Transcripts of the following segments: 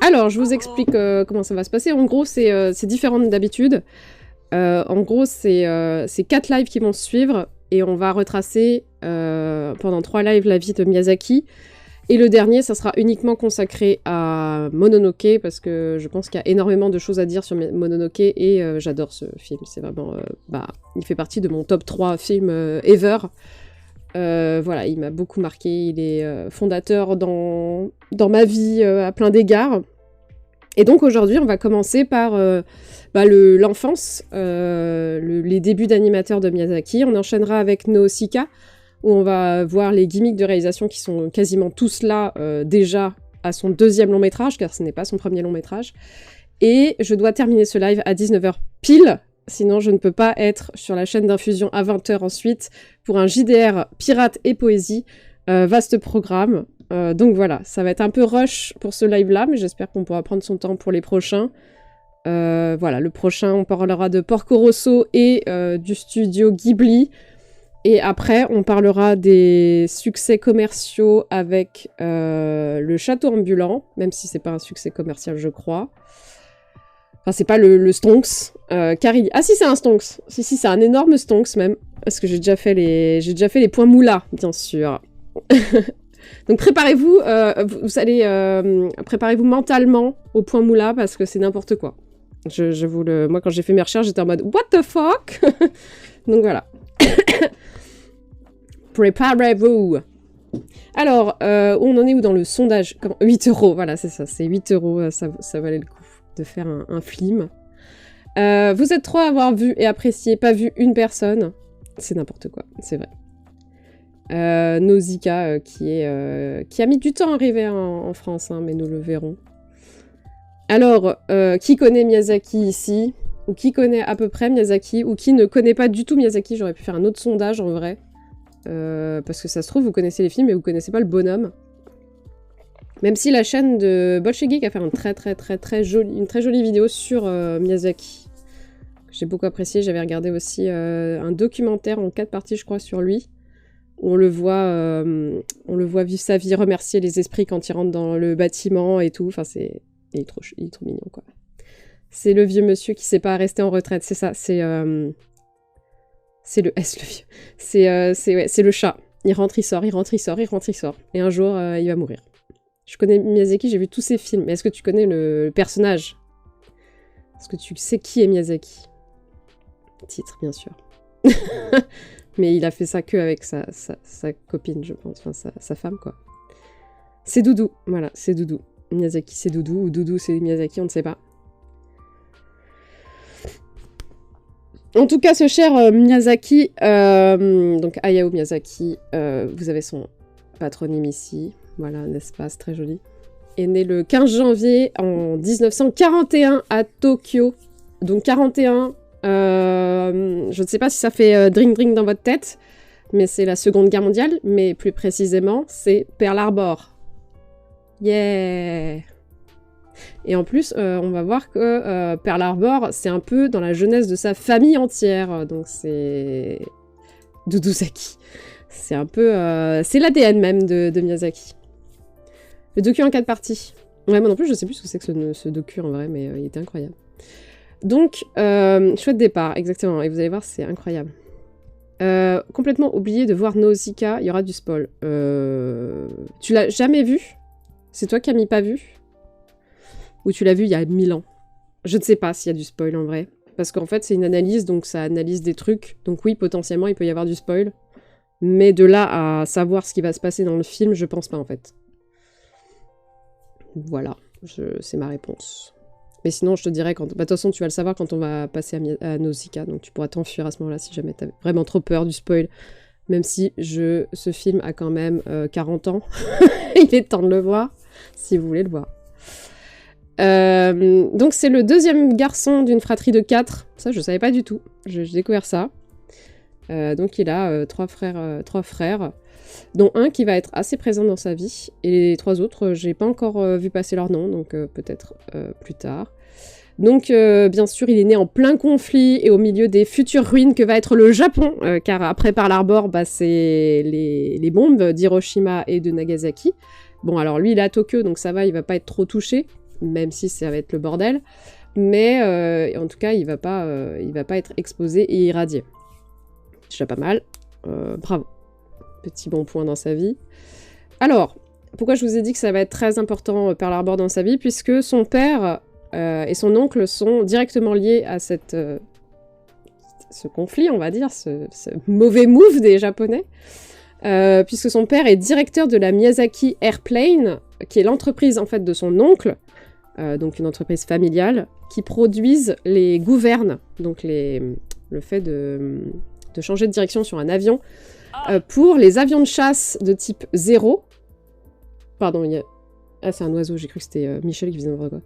Alors, je vous explique comment ça va se passer. En gros, c'est différent d'habitude. En gros, c'est 4 lives qui vont se suivre et on va retracer pendant 3 lives la vie de Miyazaki. Et le dernier, ça sera uniquement consacré à Mononoke parce que je pense qu'il y a énormément de choses à dire sur Mononoke et j'adore ce film. C'est vraiment... il fait partie de mon top 3 films ever. Voilà, il m'a beaucoup marqué. Il est fondateur dans ma vie à plein d'égards. Et donc aujourd'hui, on va commencer par l'enfance, les débuts d'animateur de Miyazaki. On enchaînera avec Nausicaa, où on va voir les gimmicks de réalisation qui sont quasiment tous là déjà à son 2e long métrage, car ce n'est pas son premier long métrage. Et je dois terminer ce live à 19h pile, sinon je ne peux pas être sur la chaîne d'infusion à 20h ensuite pour un JDR Pirate et Poésie. Vaste programme. Donc voilà, ça va être un peu rush pour ce live-là, mais j'espère qu'on pourra prendre son temps pour les prochains. Voilà, le prochain, on parlera de Porco Rosso et du studio Ghibli. Et après, on parlera des succès commerciaux avec le château ambulant, même si c'est pas un succès commercial, je crois. Enfin, c'est pas le Stonks. Ah si, c'est un Stonks. Si, c'est un énorme Stonks même. Parce que j'ai déjà fait les points moula, bien sûr. Donc préparez-vous, préparez-vous mentalement au point moula parce que c'est n'importe quoi. Moi, quand j'ai fait mes recherches, j'étais en mode what the fuck. Donc voilà. Préparez-vous. Alors, on en est où dans le sondage? 8 €, voilà, c'est ça, c'est 8 €, ça valait le coup de faire un film. Vous êtes 3 à avoir vu et apprécié, pas vu une personne. C'est n'importe quoi, c'est vrai. Nausicaa, qui a mis du temps à arriver en France, hein, mais nous le verrons. Alors, qui connaît Miyazaki ici? Ou qui connaît à peu près Miyazaki? Ou qui ne connaît pas du tout Miyazaki? J'aurais pu faire un autre sondage, en vrai. Parce que ça se trouve, vous connaissez les films, mais vous connaissez pas le bonhomme. Même si la chaîne de Bolshevik a fait une très jolie vidéo sur Miyazaki. J'ai beaucoup apprécié. J'avais regardé aussi un documentaire en 4 parties, je crois, sur lui. Où on le voit vivre sa vie, remercier les esprits quand il rentre dans le bâtiment et tout. Enfin, il est trop mignon, quoi. C'est le vieux monsieur qui sait pas rester en retraite, c'est ça. C'est le vieux. C'est le chat. Il rentre, il sort, il rentre, il sort, il rentre, il sort. Et un jour, il va mourir. Je connais Miyazaki, j'ai vu tous ses films. Mais est-ce que tu connais le personnage? Est-ce que tu sais qui est Miyazaki? Titre, bien sûr. Mais il a fait ça que avec sa copine, je pense. Enfin, sa femme, quoi. C'est Doudou. Voilà, c'est Doudou. Miyazaki, c'est Doudou. Ou Doudou, c'est Miyazaki, on ne sait pas. En tout cas, ce cher Miyazaki, donc Hayao Miyazaki, vous avez son patronyme ici. Voilà, n'est-ce pas? C'est très joli. Est né le 15 janvier en 1941 à Tokyo. Donc 41... je ne sais pas si ça fait drink dans votre tête, mais c'est la Seconde Guerre mondiale, mais plus précisément, c'est Pearl Harbor. Yeah! Et en plus, on va voir que Pearl Harbor, c'est un peu dans la jeunesse de sa famille entière, donc c'est Dudusaki. C'est un peu... c'est l'ADN même de Miyazaki. Le docu en 4 parties. Ouais, moi non plus, je sais plus ce que c'est que ce docu en vrai, mais il était incroyable. Donc, chouette départ, exactement. Et vous allez voir, c'est incroyable. Complètement oublié de voir Nausicaa, il y aura du spoil. Tu l'as jamais vu? C'est toi qui as mis pas vu? Ou tu l'as vu il y a 1000 ans? Je ne sais pas s'il y a du spoil en vrai. Parce qu'en fait, c'est une analyse, donc ça analyse des trucs. Donc oui, potentiellement, il peut y avoir du spoil. Mais de là à savoir ce qui va se passer dans le film, je pense pas en fait. Voilà, c'est ma réponse. Mais sinon, je te dirais, de toute façon, tu vas le savoir quand on va passer à Nausicaa, donc tu pourras t'enfuir à ce moment-là si jamais t'as vraiment trop peur du spoil. Même si ce film a quand même 40 ans. Il est temps de le voir, si vous voulez le voir. Donc c'est le 2e garçon d'une fratrie de 4. Ça, je savais pas du tout. J'ai découvert ça. Donc il a 3 frères, dont un qui va être assez présent dans sa vie. Et les 3 autres, j'ai pas encore vu passer leur nom, donc peut-être plus tard. Donc bien sûr, il est né en plein conflit et au milieu des futures ruines que va être le Japon, car après Pearl Harbor, c'est les bombes d'Hiroshima et de Nagasaki. Bon, alors lui, il est à Tokyo, donc ça va, il va pas être trop touché. même si ça va être le bordel. Mais en tout cas, il va pas être exposé et irradié. Déjà pas mal. Bravo. Petit bon point dans sa vie. Alors, pourquoi je vous ai dit que ça va être très important Pearl Harbor dans sa vie? Puisque son père et son oncle sont directement liés à ce conflit, on va dire, ce mauvais move des Japonais. Puisque son père est directeur de la Miyazaki Airplane, qui est l'entreprise en fait de son oncle, donc une entreprise familiale, qui produisent les gouvernes, donc le fait de changer de direction sur un avion, pour les avions de chasse de type 0. Pardon, ah c'est un oiseau, j'ai cru que c'était Michel qui faisait n'importe quoi.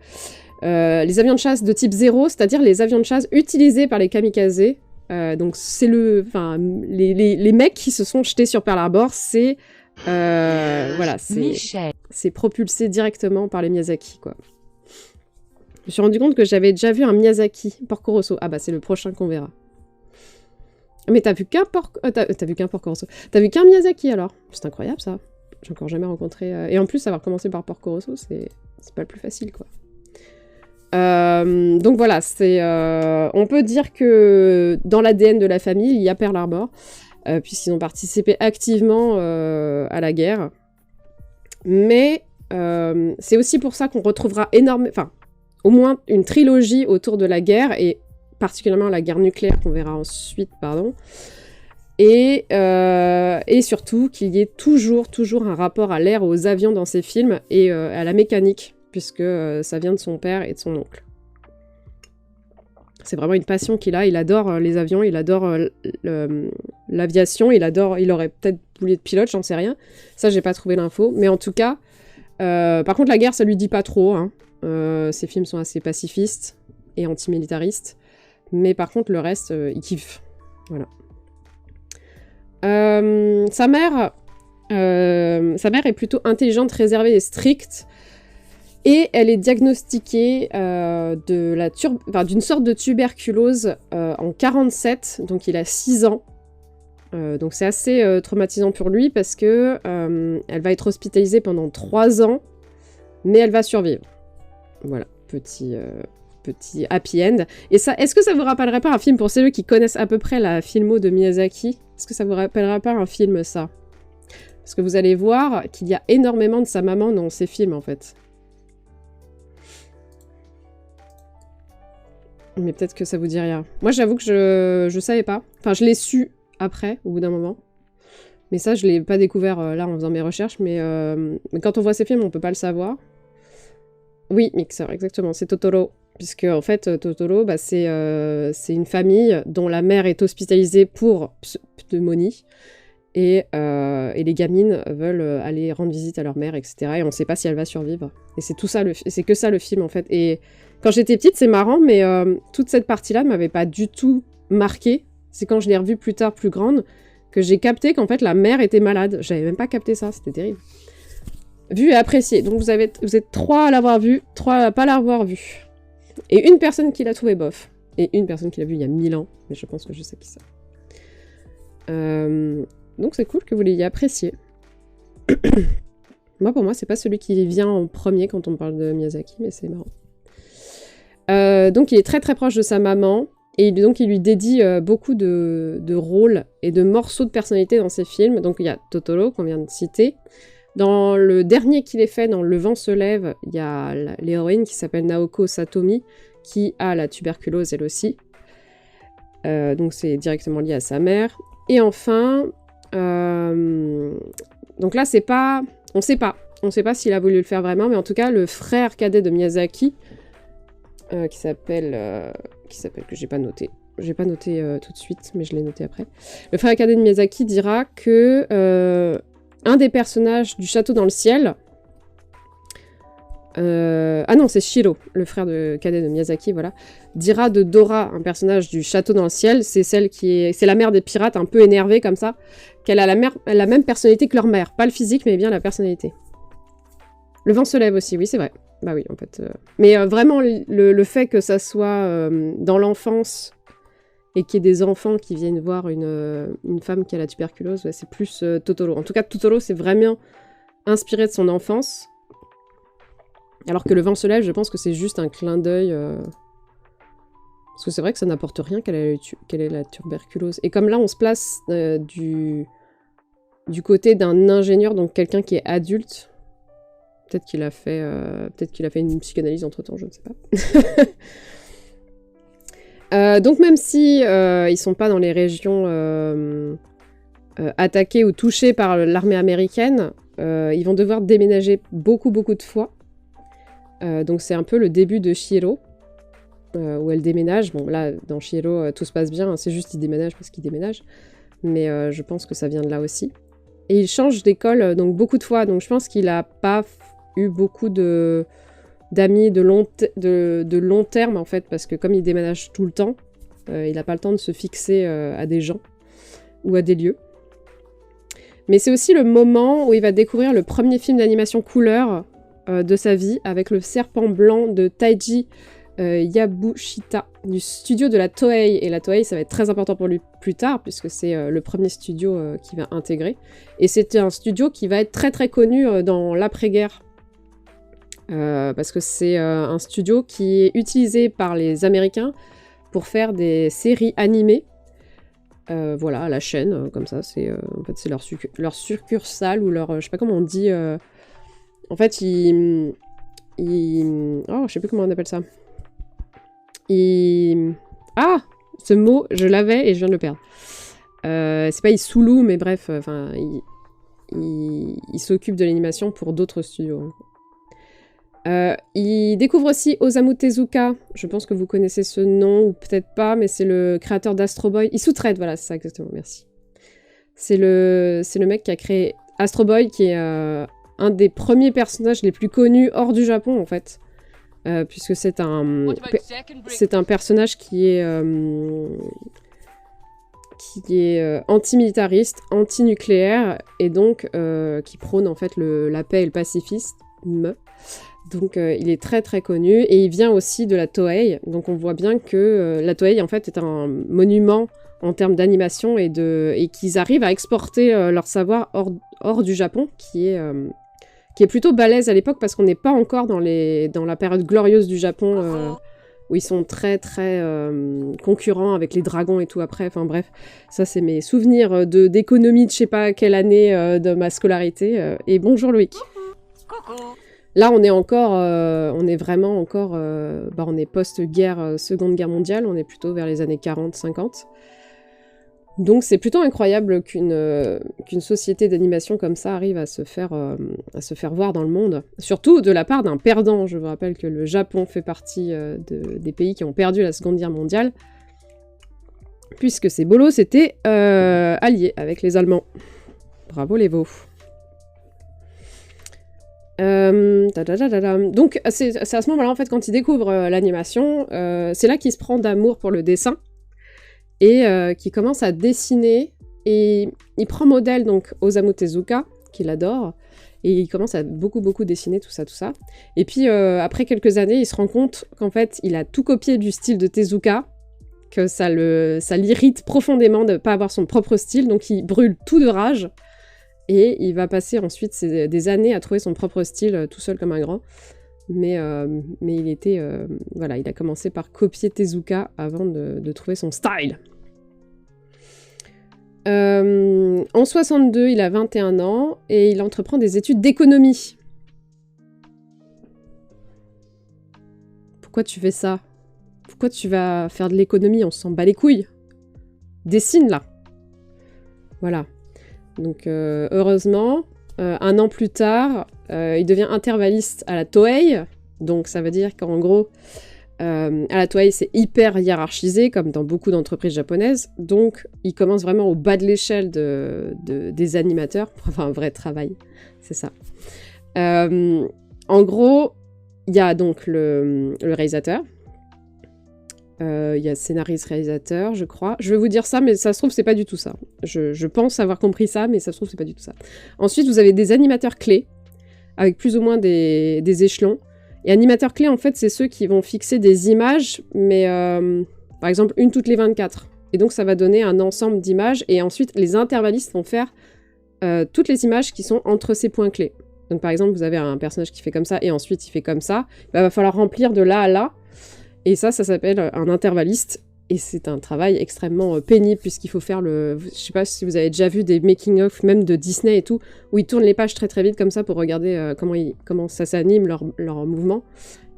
Les avions de chasse de type 0, c'est-à-dire les avions de chasse utilisés par les kamikazes. Donc c'est les mecs qui se sont jetés sur Pearl Harbor, c'est voilà, c'est propulsé directement par les Miyazaki, quoi. Je me suis rendu compte que j'avais déjà vu un Miyazaki, Porco Rosso. Ah bah c'est le prochain qu'on verra. Mais t'as vu qu'un Porco Rosso. T'as vu qu'un Miyazaki alors? C'est incroyable ça. J'ai encore jamais rencontré. Et en plus, avoir commencé par Porco Rosso, c'est pas le plus facile, quoi. Donc voilà, on peut dire que dans l'ADN de la famille, il y a Pearl Harbor, puisqu'ils ont participé activement à la guerre. Mais c'est aussi pour ça qu'on retrouvera au moins une trilogie autour de la guerre, et particulièrement la guerre nucléaire qu'on verra ensuite, pardon. Et surtout qu'il y ait toujours un rapport à l'air, aux avions dans ces films, et à la mécanique, puisque ça vient de son père et de son oncle. C'est vraiment une passion qu'il a, il adore les avions, il adore l'aviation, il aurait peut-être voulu être pilote, j'en sais rien. Ça, j'ai pas trouvé l'info, mais en tout cas, par contre, la guerre, ça lui dit pas trop, hein. Ses films sont assez pacifistes et antimilitaristes, mais par contre, le reste, il kiffe. Voilà. Sa mère est plutôt intelligente, réservée et stricte, et elle est diagnostiquée d'une sorte de tuberculose en 47, donc il a 6 ans. Donc c'est assez traumatisant pour lui parce que elle va être hospitalisée pendant 3 ans, mais elle va survivre. Voilà, petit happy end. Et ça, est-ce que ça vous rappellerait pas un film, pour ceux qui connaissent à peu près la filmo de Miyazaki? Est-ce que ça vous rappellerait pas un film, ça? Parce que vous allez voir qu'il y a énormément de sa maman dans ces films, en fait. Mais peut-être que ça vous dit rien. Moi, j'avoue que je savais pas. Enfin, je l'ai su après, au bout d'un moment. Mais ça, je l'ai pas découvert là en faisant mes recherches. Mais quand on voit ces films, on peut pas le savoir. Oui, Mixer, exactement. C'est Totoro. Puisque, en fait, Totoro, bah, c'est une famille dont la mère est hospitalisée pour pneumonie. Et les gamines veulent aller rendre visite à leur mère, etc. Et on sait pas si elle va survivre. Et c'est tout ça, c'est que ça le film, en fait. Et quand j'étais petite, c'est marrant, mais toute cette partie-là ne m'avait pas du tout marquée. C'est quand je l'ai revue plus tard, plus grande, que j'ai capté qu'en fait, la mère était malade. J'avais même pas capté ça, c'était terrible. Vu et apprécié. Donc vous êtes 3 à l'avoir vu, 3 à pas l'avoir vu. Et une personne qui l'a trouvé bof. Et une personne qui l'a vu il y a 1000 ans. Mais je pense que je sais qui c'est. Donc c'est cool que vous l'ayez apprécié. Pour moi, c'est pas celui qui vient en premier quand on parle de Miyazaki, mais c'est marrant. Donc il est très très proche de sa maman, et donc il lui dédie beaucoup de rôles et de morceaux de personnalité dans ses films. Donc il y a Totoro, qu'on vient de citer. Dans le dernier qu'il ait fait, dans Le vent se lève, il y a l'héroïne qui s'appelle Naoko Satomi, qui a la tuberculose elle aussi. Donc c'est directement lié à sa mère. Et enfin, donc là c'est pas... On sait pas s'il a voulu le faire vraiment, mais en tout cas le frère cadet de Miyazaki, qui s'appelle que j'ai pas noté. J'ai pas noté tout de suite, mais je l'ai noté après. Le frère cadet de Miyazaki dira que un des personnages du Château dans le ciel... ah non, c'est Shiro, le frère cadet de Miyazaki, voilà. Dira de Dora, un personnage du Château dans le ciel, c'est la mère des pirates, un peu énervée comme ça, qu'elle a la même personnalité que leur mère. Pas le physique, mais bien la personnalité. Le vent se lève aussi, oui, c'est vrai. Bah oui, en fait. Mais vraiment, le fait que ça soit dans l'enfance et qu'il y ait des enfants qui viennent voir une femme qui a la tuberculose, ouais, c'est plus Totoro. En tout cas, Totoro, c'est vraiment inspiré de son enfance. Alors que le vent se lève, je pense que c'est juste un clin d'œil... Parce que c'est vrai que ça n'apporte rien quelle est la tuberculose. Et comme là, on se place du côté d'un ingénieur, donc quelqu'un qui est adulte, peut-être qu'il a fait une psychanalyse entre-temps, je ne sais pas. Donc même si ils sont pas dans les régions attaquées ou touchées par l'armée américaine, ils vont devoir déménager beaucoup de fois. Donc c'est un peu le début de Shiro. Où elle déménage. Bon, là, dans Shiro, tout se passe bien, hein, c'est juste qu'il déménage parce qu'il déménage. Mais je pense que ça vient de là aussi. Et il change d'école donc beaucoup de fois, donc je pense qu'il n'a pas eu beaucoup d'amis de long terme, en fait, parce que comme il déménage tout le temps, il n'a pas le temps de se fixer à des gens ou à des lieux. Mais c'est aussi le moment où il va découvrir le premier film d'animation couleur de sa vie, avec le serpent blanc de Taiji Yabushita, du studio de la Toei. Et la Toei, ça va être très important pour lui plus tard, puisque c'est le premier studio qu'il va intégrer. Et c'était un studio qui va être très connu dans l'après-guerre. Parce que c'est un studio qui est utilisé par les Américains pour faire des séries animées. Voilà, à la chaîne, comme ça. En fait, c'est leur succursale, ou leur... je sais pas comment on dit... en fait, oh, je sais plus comment on appelle ça. Ah, ce mot, je l'avais et je viens de le perdre. C'est pas Isulu, mais bref, enfin, il s'occupe de l'animation pour d'autres studios. Il découvre aussi Osamu Tezuka. Je pense que vous connaissez ce nom, ou peut-être pas, mais c'est le créateur d'Astro Boy. Il sous-traite, voilà, c'est ça exactement, merci. C'est le mec qui a créé Astro Boy, qui est un des premiers personnages les plus connus hors du Japon, en fait. Puisque c'est un personnage qui est antimilitariste, anti-nucléaire, et donc qui prône en fait la paix et le pacifisme. Donc il est très connu, et il vient aussi de la Toei. Donc on voit bien que la Toei en fait est un monument en termes d'animation, et qu'ils arrivent à exporter leur savoir hors du Japon, qui est plutôt balèze à l'époque, parce qu'on n'est pas encore dans la période glorieuse du Japon, où ils sont très concurrents avec les dragons et tout après. Enfin bref, ça c'est mes souvenirs d'économie de je sais pas quelle année de ma scolarité. Et bonjour Loïc. Là on est vraiment encore, on est post-guerre, Seconde Guerre mondiale, on est plutôt vers les années 40-50. Donc c'est plutôt incroyable qu'une société d'animation comme ça arrive à se faire voir dans le monde. Surtout de la part d'un perdant. Je vous rappelle que le Japon fait partie des pays qui ont perdu la Seconde Guerre mondiale, puisque ces bolos s'étaient alliés avec les Allemands. Bravo les veaux. Donc c'est à ce moment-là, en fait, quand il découvre l'animation, c'est là qu'il se prend d'amour pour le dessin. Et qui commence à dessiner, et il prend modèle donc Osamu Tezuka, qu'il adore, et il commence à beaucoup dessiner tout ça. Et puis après quelques années, il se rend compte qu'en fait, il a tout copié du style de Tezuka, que ça l'irrite profondément de ne pas avoir son propre style, donc il brûle tout de rage, et il va passer ensuite des années à trouver son propre style tout seul comme un grand. Mais il était... voilà, il a commencé par copier Tezuka avant de trouver son style. En 62, il a 21 ans et il entreprend des études d'économie. Pourquoi tu fais ça? Pourquoi tu vas faire de l'économie? On s'en bat les couilles. Dessine, là. Voilà. Donc, heureusement, un an plus tard, il devient intervalliste à la Toei. Donc, ça veut dire qu'en gros, à la Toei, c'est hyper hiérarchisé, comme dans beaucoup d'entreprises japonaises. Donc, il commence vraiment au bas de l'échelle des animateurs. Enfin, un vrai travail, c'est ça. En gros, il y a donc le réalisateur. Il y a scénariste-réalisateur, je crois. Je vais vous dire ça, mais ça se trouve, c'est pas du tout ça. Je pense avoir compris ça, mais ça se trouve, c'est pas du tout ça. Ensuite, vous avez des animateurs clés, avec plus ou moins des échelons. Et animateurs clés, en fait, c'est ceux qui vont fixer des images, mais par exemple, une toutes les 24. Et donc, ça va donner un ensemble d'images. Et ensuite, les intervallistes vont faire toutes les images qui sont entre ces points clés. Donc par exemple, vous avez un personnage qui fait comme ça et ensuite il fait comme ça. Bah, va falloir remplir de là à là. Et ça s'appelle un intervalliste. Et c'est un travail extrêmement pénible puisqu'il faut faire le... Je sais pas si vous avez déjà vu des making-of, même de Disney et tout, où ils tournent les pages très très vite comme ça pour regarder comment ça s'anime, leur mouvement.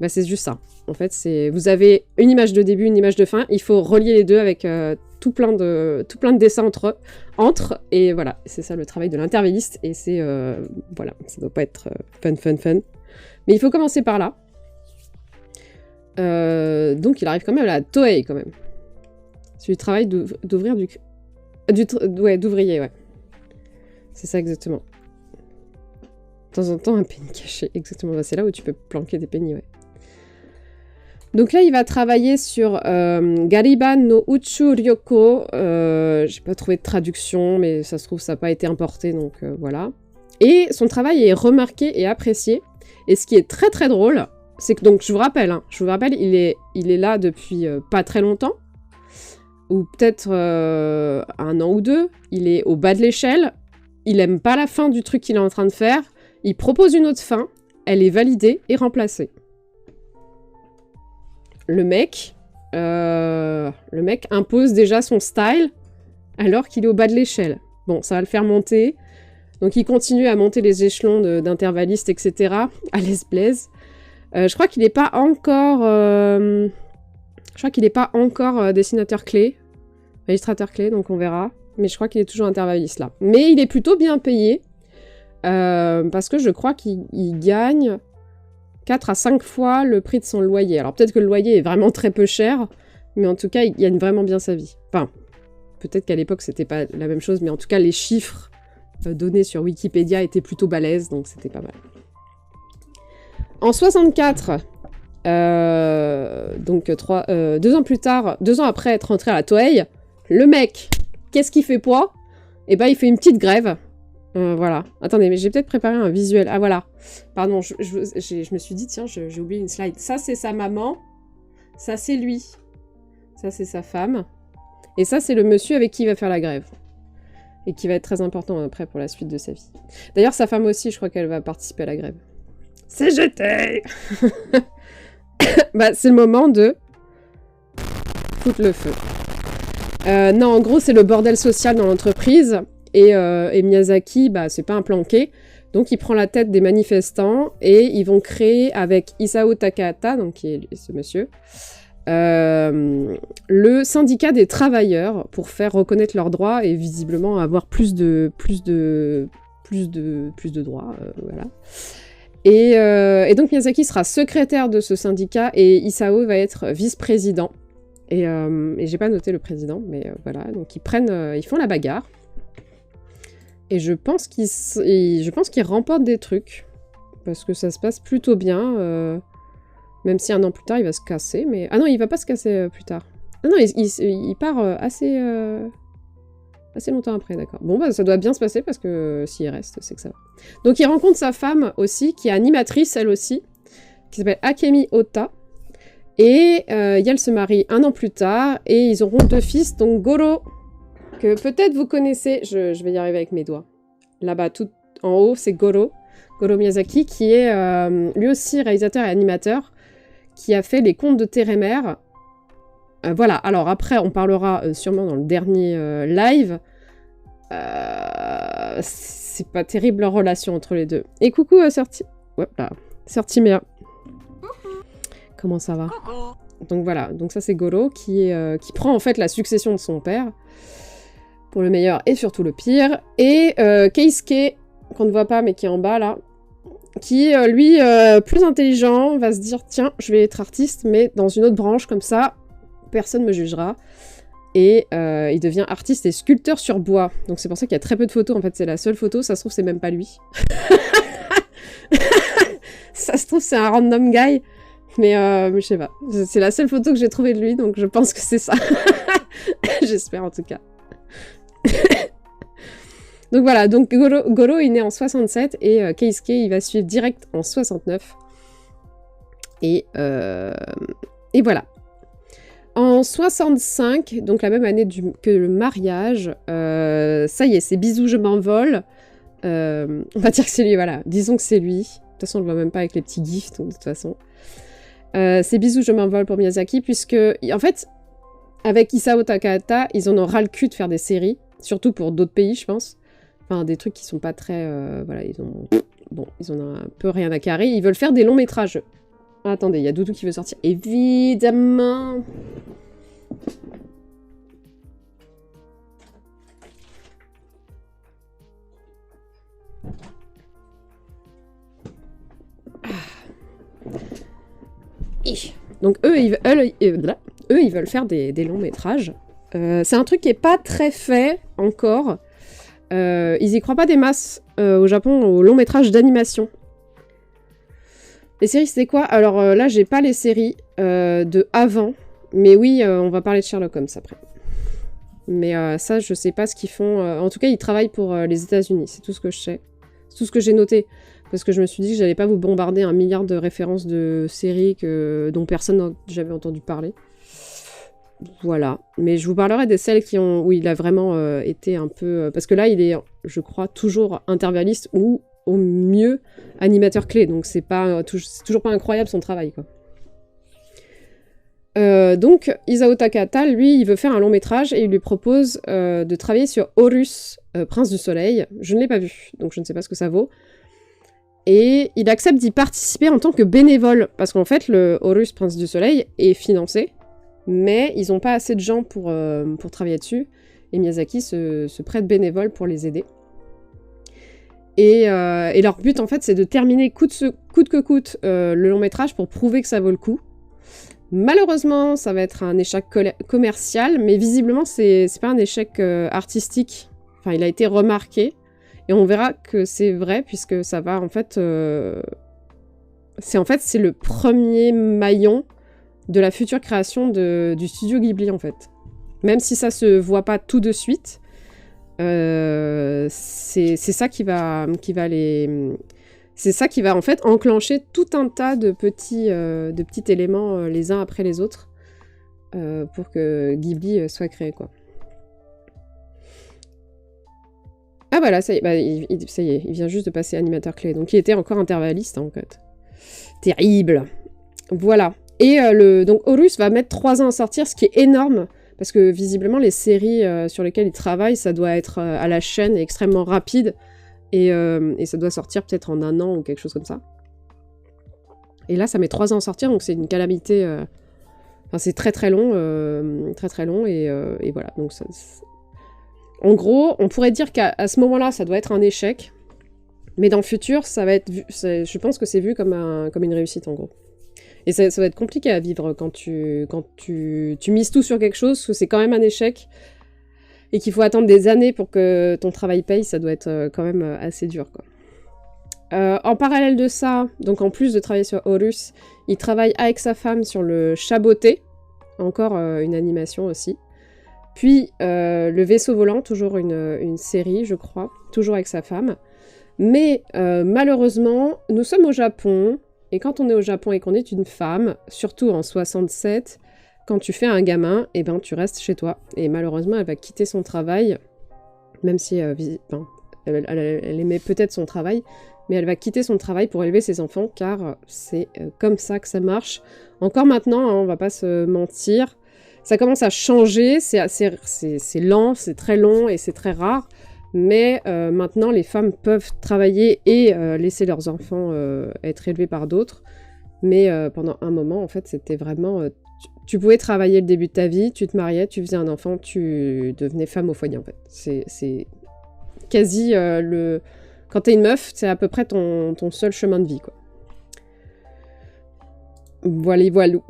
Bah c'est juste ça. En fait, vous avez une image de début, une image de fin. Il faut relier les deux avec tout plein de dessins entre. Et voilà, c'est ça le travail de l'intervalliste. Et c'est... voilà, ça doit pas être fun. Mais il faut commencer par là. Donc il arrive quand même à la Toei quand même. C'est du travail d'ouvrir d'ouvrier, ouais. C'est ça exactement. De temps en temps, un penny caché, exactement. Bah, c'est là où tu peux planquer des pennies, ouais. Donc là, il va travailler sur Gariban no Uchu Ryoko. J'ai pas trouvé de traduction, mais ça se trouve, ça n'a pas été importé, donc voilà. Et son travail est remarqué et apprécié. Et ce qui est très très drôle, c'est que, donc je vous rappelle, il est là depuis pas très longtemps. Ou peut-être 1 an ou 2, il est au bas de l'échelle, il aime pas la fin du truc qu'il est en train de faire, il propose une autre fin, elle est validée et remplacée. Le mec impose déjà son style alors qu'il est au bas de l'échelle. Bon, ça va le faire monter, donc il continue à monter les échelons d'intervallistes, etc. à l'aise-blaise. Je crois qu'il n'est pas encore dessinateur clé, illustrateur clé, donc on verra. Mais je crois qu'il est toujours intervalliste là. Mais il est plutôt bien payé, parce que je crois qu'il gagne 4 à 5 fois le prix de son loyer. Alors peut-être que le loyer est vraiment très peu cher, mais en tout cas, il gagne vraiment bien sa vie. Enfin, peut-être qu'à l'époque, c'était pas la même chose, mais en tout cas, les chiffres donnés sur Wikipédia étaient plutôt balèzes, donc c'était pas mal. En 64... donc 2 ans plus tard, 2 ans après être rentré à la Toei, le mec, qu'est-ce qu'il fait poids? Eh ben il fait une petite grève. Voilà. Attendez, mais j'ai peut-être préparé un visuel. Ah voilà. Pardon, je me suis dit, tiens, j'ai oublié une slide. Ça c'est sa maman, ça c'est lui, ça c'est sa femme, et ça c'est le monsieur avec qui il va faire la grève. Et qui va être très important après pour la suite de sa vie. D'ailleurs sa femme aussi, je crois qu'elle va participer à la grève. CGT. Bah, c'est le moment de foutre le feu. Non, en gros, c'est le bordel social dans l'entreprise. Et Miyazaki, bah, c'est pas un planqué. Donc, il prend la tête des manifestants et ils vont créer avec Isao Takahata, donc qui est ce monsieur, le syndicat des travailleurs pour faire reconnaître leurs droits et visiblement avoir plus de droits. Voilà. Et donc Miyazaki sera secrétaire de ce syndicat et Isao va être vice-président. Et j'ai pas noté le président, mais voilà. Donc ils font la bagarre. Et je pense qu'ils remportent des trucs. Parce que ça se passe plutôt bien. Même si 1 an plus tard, il va se casser. Mais... Ah non, il va pas se casser plus tard. Ah non, il part assez longtemps après, d'accord. Bon, bah ça doit bien se passer parce que s'il reste, c'est que ça va. Donc il rencontre sa femme aussi, qui est animatrice, elle aussi, qui s'appelle Akemi Ota. Et elle se marie 1 an plus tard, et ils auront 2 fils, donc Goro, que peut-être vous connaissez, je vais y arriver avec mes doigts. Là-bas, tout en haut, c'est Goro Miyazaki, qui est lui aussi réalisateur et animateur, qui a fait Les Contes de Térémer. Voilà, alors après, on parlera sûrement dans le dernier live. C'est pas terrible leur relation entre les deux. Et coucou, Sortimea. Comment ça va? Donc voilà, donc ça c'est Goro qui prend en fait la succession de son père, pour le meilleur et surtout le pire. Et Keisuke, qu'on ne voit pas mais qui est en bas là, qui lui, plus intelligent, va se dire tiens, je vais être artiste mais dans une autre branche comme ça, personne me jugera. Et il devient artiste et sculpteur sur bois. Donc c'est pour ça qu'il y a très peu de photos, en fait c'est la seule photo, ça se trouve c'est même pas lui. Ça se trouve c'est un random guy, mais je sais pas. C'est la seule photo que j'ai trouvée de lui, donc je pense que c'est ça. J'espère en tout cas. Donc voilà, donc Goro est né en 67 et Keisuke il va suivre direct en 69. Et voilà. En 65, donc la même année que le mariage, ça y est, c'est bisous, je m'envole. On va dire que c'est lui, voilà. Disons que c'est lui. De toute façon, on le voit même pas avec les petits gifs, donc de toute façon. C'est Bisous, je m'envole pour Miyazaki, puisque, en fait, avec Isao Takahata, ils en ont ras le cul de faire des séries, surtout pour d'autres pays, je pense. Enfin, des trucs qui sont pas très... voilà, ils ont... Bon, ils en ont un peu rien à carrer. Ils veulent faire des longs métrages. Ah, attendez, il y a Doudou qui veut sortir. Évidemment. Donc eux, ils veulent faire des longs métrages. C'est un truc qui est pas très fait encore. Ils y croient pas des masses au Japon aux longs métrages d'animation. Les séries, c'est quoi? Alors là, j'ai pas les séries de avant. Mais oui, on va parler de Sherlock Holmes après. Mais ça, je sais pas ce qu'ils font. En tout cas, ils travaillent pour les États-Unis. C'est tout ce que je sais. C'est tout ce que j'ai noté. Parce que je me suis dit que j'allais pas vous bombarder 1 milliard de références de séries dont personne n'a jamais entendu parler. Voilà. Mais je vous parlerai de celles où il a vraiment été un peu... parce que là, il est, je crois, toujours intervalliste ou, au mieux, animateur clé. Donc c'est toujours pas incroyable son travail, quoi. Donc, Isao Takahata, lui, il veut faire un long métrage et il lui propose de travailler sur Horus, Prince du Soleil. Je ne l'ai pas vu, donc je ne sais pas ce que ça vaut. Et il accepte d'y participer en tant que bénévole, parce qu'en fait, le Horus, Prince du Soleil, est financé, mais ils n'ont pas assez de gens pour travailler dessus, et Miyazaki se prête bénévole pour les aider. Et leur but, en fait, c'est de terminer coûte que coûte le long métrage pour prouver que ça vaut le coup. Malheureusement, ça va être un échec commercial, mais visiblement, c'est pas un échec artistique. Enfin, il a été remarqué. Et on verra que c'est vrai, puisque ça va, en fait... c'est le premier maillon de la future création du studio Ghibli, en fait. Même si ça se voit pas tout de suite, c'est ça qui va les... C'est ça qui va, en fait, enclencher tout un tas de petits éléments les uns après les autres pour que Ghibli soit créé, quoi. Ah voilà, ça y est, ça y est, il vient juste de passer animateur clé. Donc il était encore intervalliste, hein, en fait. Terrible. Voilà. Et donc Horus va mettre 3 ans à sortir, ce qui est énorme, parce que visiblement les séries sur lesquelles il travaille, ça doit être à la chaîne et extrêmement rapide, et ça doit sortir peut-être en 1 an ou quelque chose comme ça. Et là, ça met 3 ans à sortir, donc c'est une calamité... Enfin, c'est très très long, et voilà. Donc ça... En gros, on pourrait dire qu'à ce moment-là, ça doit être un échec, mais dans le futur, ça va être je pense que c'est vu comme une réussite, en gros. Et ça va être compliqué à vivre quand tu mises tout sur quelque chose, parce que c'est quand même un échec, et qu'il faut attendre des années pour que ton travail paye, ça doit être quand même assez dur, quoi. En parallèle de ça, donc en plus de travailler sur Horus, il travaille avec sa femme sur le Chaboté, encore une animation aussi. Puis Le Vaisseau Volant, toujours une série, je crois, toujours avec sa femme. Mais malheureusement, nous sommes au Japon, et quand on est au Japon et qu'on est une femme, surtout en 67, quand tu fais un gamin, eh ben, tu restes chez toi. Et malheureusement, elle va quitter son travail, même si elle aimait peut-être son travail, mais elle va quitter son travail pour élever ses enfants, car c'est comme ça que ça marche. Encore maintenant, hein, on va pas se mentir, ça commence à changer, c'est lent, c'est très long et c'est très rare, mais maintenant les femmes peuvent travailler et laisser leurs enfants être élevés par d'autres, mais pendant un moment, en fait, c'était vraiment... tu pouvais travailler le début de ta vie, tu te mariais, tu faisais un enfant, tu devenais femme au foyer, en fait. C'est quasi Quand t'es une meuf, c'est à peu près ton seul chemin de vie, quoi. Voilou.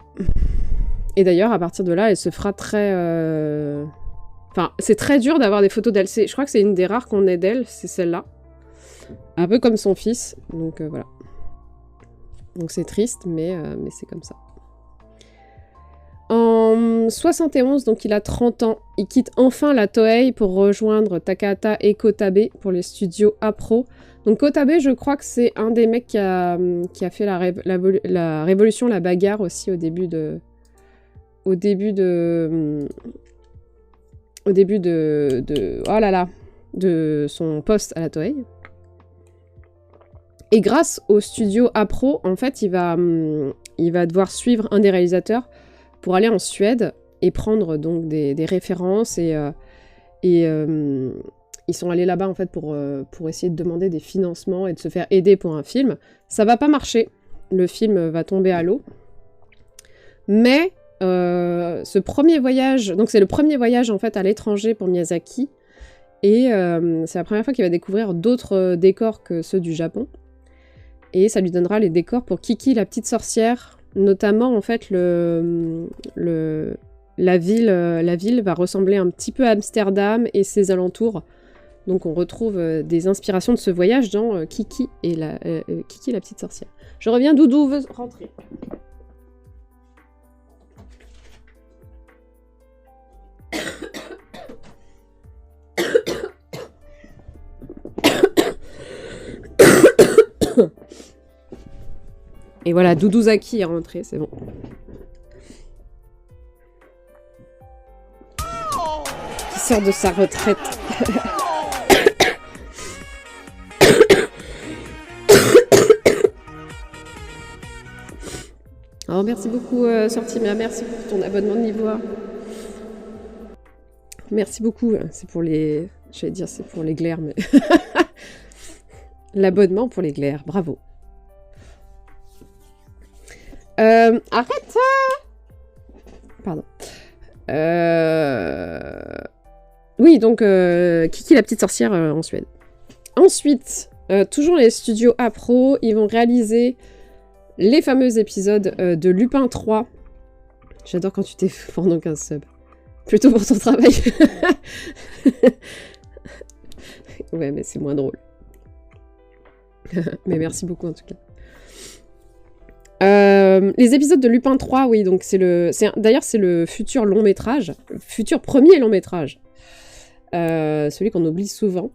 Et d'ailleurs, à partir de là, elle se fera très... Enfin, c'est très dur d'avoir des photos d'elle. Je crois que c'est une des rares qu'on ait d'elle, c'est celle-là. Un peu comme son fils, donc voilà. Donc c'est triste, mais c'est comme ça. En 71, donc il a 30 ans, il quitte enfin la Toei pour rejoindre Takahata et Kotabe pour les studios Apro. Donc Kotabe, je crois que c'est un des mecs qui a fait la révolution, la bagarre aussi au début de oh là là, de son poste à la Toei. Et grâce au studio Appro, en fait, il va devoir suivre un des réalisateurs pour aller en Suède et prendre donc des références et ils sont allés là-bas en fait pour essayer de demander des financements et de se faire aider pour un film. Ça va pas marcher, le film va tomber à l'eau. Mais ce premier voyage, donc c'est le premier voyage en fait à l'étranger pour Miyazaki, et c'est la première fois qu'il va découvrir d'autres décors que ceux du Japon. Et ça lui donnera les décors pour Kiki la petite sorcière, notamment en fait la ville va ressembler un petit peu à Amsterdam et ses alentours. Donc on retrouve des inspirations de ce voyage dans Kiki Kiki la petite sorcière. Je reviens, Doudou veut rentrer. Et voilà, Doudouzaki est rentré, c'est bon. Qui sort de sa retraite. Alors merci beaucoup Sortimia, merci pour ton abonnement de niveau 1. Merci beaucoup, c'est pour les... J'allais dire c'est pour les glaires, mais... L'abonnement pour les glaires, bravo. Arrête ça. Pardon. Oui, donc Kiki la petite sorcière en Suède. Ensuite, toujours les studios Appro, ils vont réaliser les fameux épisodes de Lupin 3. J'adore quand tu t'es fort donc un sub. Plutôt pour ton travail. Ouais, mais c'est moins drôle. Mais merci beaucoup en tout cas. Les épisodes de Lupin 3, oui, donc d'ailleurs c'est le futur long métrage, futur premier long métrage, celui qu'on oublie souvent.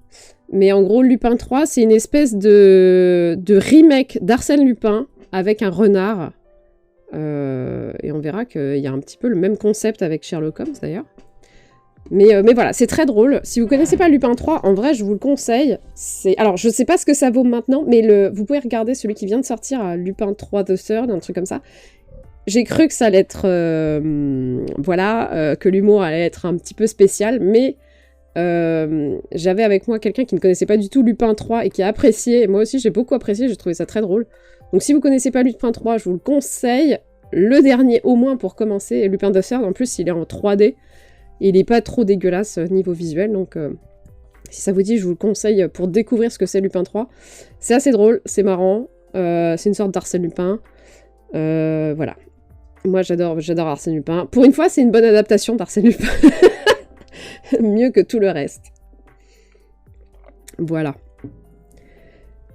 Mais en gros, Lupin 3, c'est une espèce de remake d'Arsène Lupin avec un renard. Et on verra qu'il y a un petit peu le même concept avec Sherlock Holmes d'ailleurs. Mais voilà, c'est très drôle. Si vous connaissez pas Lupin 3, en vrai, je vous le conseille. Alors, je sais pas ce que ça vaut maintenant, mais vous pouvez regarder celui qui vient de sortir, Lupin 3 The Third, un truc comme ça. J'ai cru que ça allait être... que l'humour allait être un petit peu spécial, mais j'avais avec moi quelqu'un qui ne connaissait pas du tout Lupin 3 et qui a apprécié. Et moi aussi, j'ai beaucoup apprécié, j'ai trouvé ça très drôle. Donc si vous connaissez pas Lupin 3, je vous le conseille. Le dernier, au moins, pour commencer. Et Lupin The Third, en plus, il est en 3D. Et il n'est pas trop dégueulasse niveau visuel, donc si ça vous dit, je vous le conseille pour découvrir ce que c'est Lupin 3. C'est assez drôle, c'est marrant, c'est une sorte d'Arsène Lupin. Voilà. Moi, j'adore Arsène Lupin. Pour une fois, c'est une bonne adaptation d'Arsène Lupin. Mieux que tout le reste. Voilà.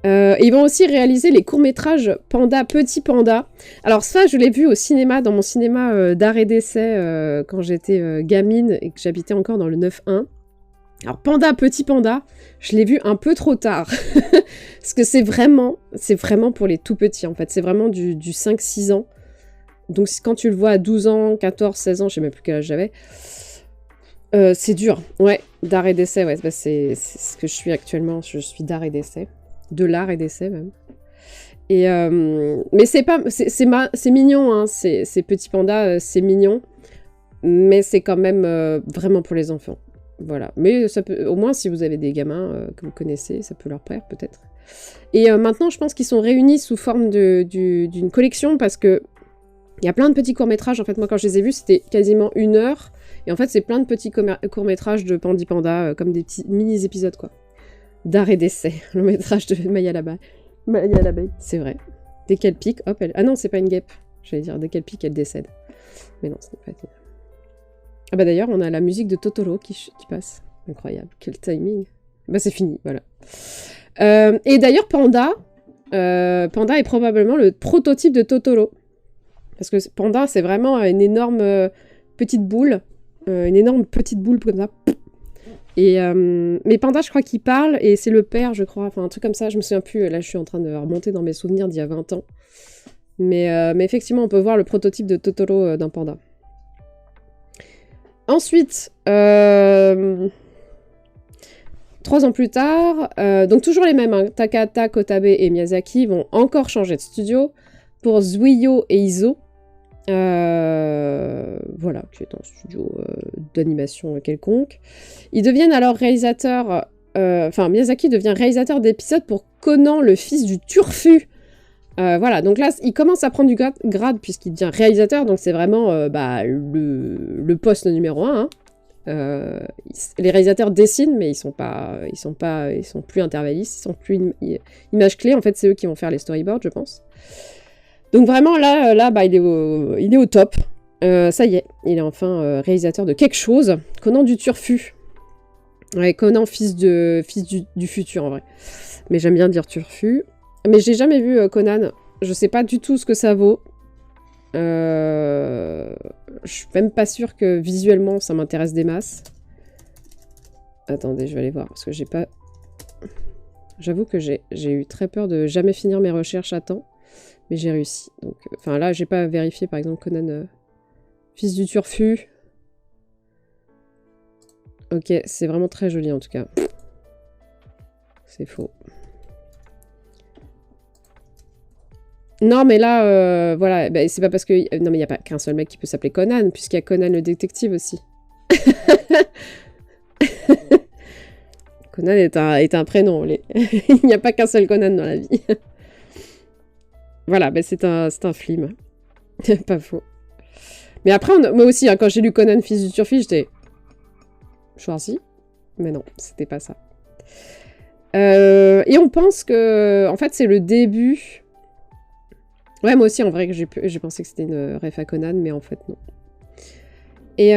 Ils vont aussi réaliser les courts-métrages Panda, Petit Panda. Alors ça, je l'ai vu au cinéma, dans mon cinéma d'art et d'essai, quand j'étais gamine et que j'habitais encore dans le 9-1. Alors Panda, Petit Panda, je l'ai vu un peu trop tard. Parce que c'est vraiment pour les tout petits, en fait. C'est vraiment du 5-6 ans. Donc quand tu le vois à 12 ans, 14, 16 ans, je sais même plus quel âge j'avais, c'est dur. Ouais, d'art et d'essai, ouais. Bah, c'est ce que je suis actuellement. Je suis d'art et d'essai. De l'art et d'essai même. Et mais c'est mignon, hein, ces petits pandas, c'est mignon, mais c'est quand même vraiment pour les enfants. Voilà. Mais ça peut, au moins si vous avez des gamins que vous connaissez, ça peut leur plaire peut-être. Et maintenant, je pense qu'ils sont réunis sous forme d'une collection parce que il y a plein de petits courts-métrages. En fait, moi quand je les ai vus, c'était quasiment 1 heure. Et en fait, c'est plein de petits courts-métrages de Pandi Panda, comme des petits mini-épisodes quoi. D'art et d'essai, le métrage de Maya l'abeille, c'est vrai. Dès qu'elle pique, hop, elle... Ah non, c'est pas une guêpe. J'allais dire, dès qu'elle pique, elle décède. Mais non, ce n'est pas une... Ah bah d'ailleurs, on a la musique de Totoro qui passe. Incroyable, quel timing. Bah c'est fini, voilà. Et d'ailleurs, Panda est probablement le prototype de Totoro. Parce que Panda, c'est vraiment une énorme petite boule. Une énorme petite boule comme ça. Et mais Panda, je crois qu'il parle, et c'est le père, je crois, enfin un truc comme ça, je me souviens plus, là je suis en train de remonter dans mes souvenirs d'il y a 20 ans. Mais effectivement, on peut voir le prototype de Totoro d'un panda. Ensuite, 3 ans plus tard, donc toujours les mêmes, hein, Takahata, Kotabe et Miyazaki vont encore changer de studio pour Zuiyo et Iso. Voilà, qui est un studio d'animation quelconque. Ils deviennent alors réalisateurs... Miyazaki devient réalisateur d'épisodes pour Conan, le fils du turfu. Voilà, donc là, il commence à prendre du grade puisqu'il devient réalisateur, donc c'est vraiment le poste numéro 1. Hein. Les réalisateurs dessinent, mais ils sont plus intervallistes, ils sont plus images clés. En fait, c'est eux qui vont faire les storyboards, je pense. Donc vraiment, là il est au top. Ça y est, il est enfin réalisateur de quelque chose. Conan du turfu. Ouais, Conan, fils du futur, en vrai. Mais j'aime bien dire turfu. Mais j'ai jamais vu Conan. Je sais pas du tout ce que ça vaut. Je suis même pas sûre que visuellement, ça m'intéresse des masses. Attendez, je vais aller voir, parce que j'ai pas... J'avoue que j'ai eu très peur de jamais finir mes recherches à temps. Mais j'ai réussi. Donc, enfin, là, j'ai pas vérifié, par exemple, Conan, fils du turfu. Ok, c'est vraiment très joli, en tout cas. C'est faux. Non, mais là, voilà, bah, c'est pas parce que... Non, mais il n'y a pas qu'un seul mec qui peut s'appeler Conan, puisqu'il y a Conan le détective aussi. Conan est un prénom. Il n'y a pas qu'un seul Conan dans la vie. Voilà, bah, c'est un film. Pas faux. Mais après, moi aussi, hein, quand j'ai lu Conan, fils du turfu, j'étais... Schwarzy. Mais non, c'était pas ça. Et on pense que... En fait, c'est le début... Ouais, moi aussi, en vrai, j'ai pensé que c'était une ref à Conan, mais en fait, non. Et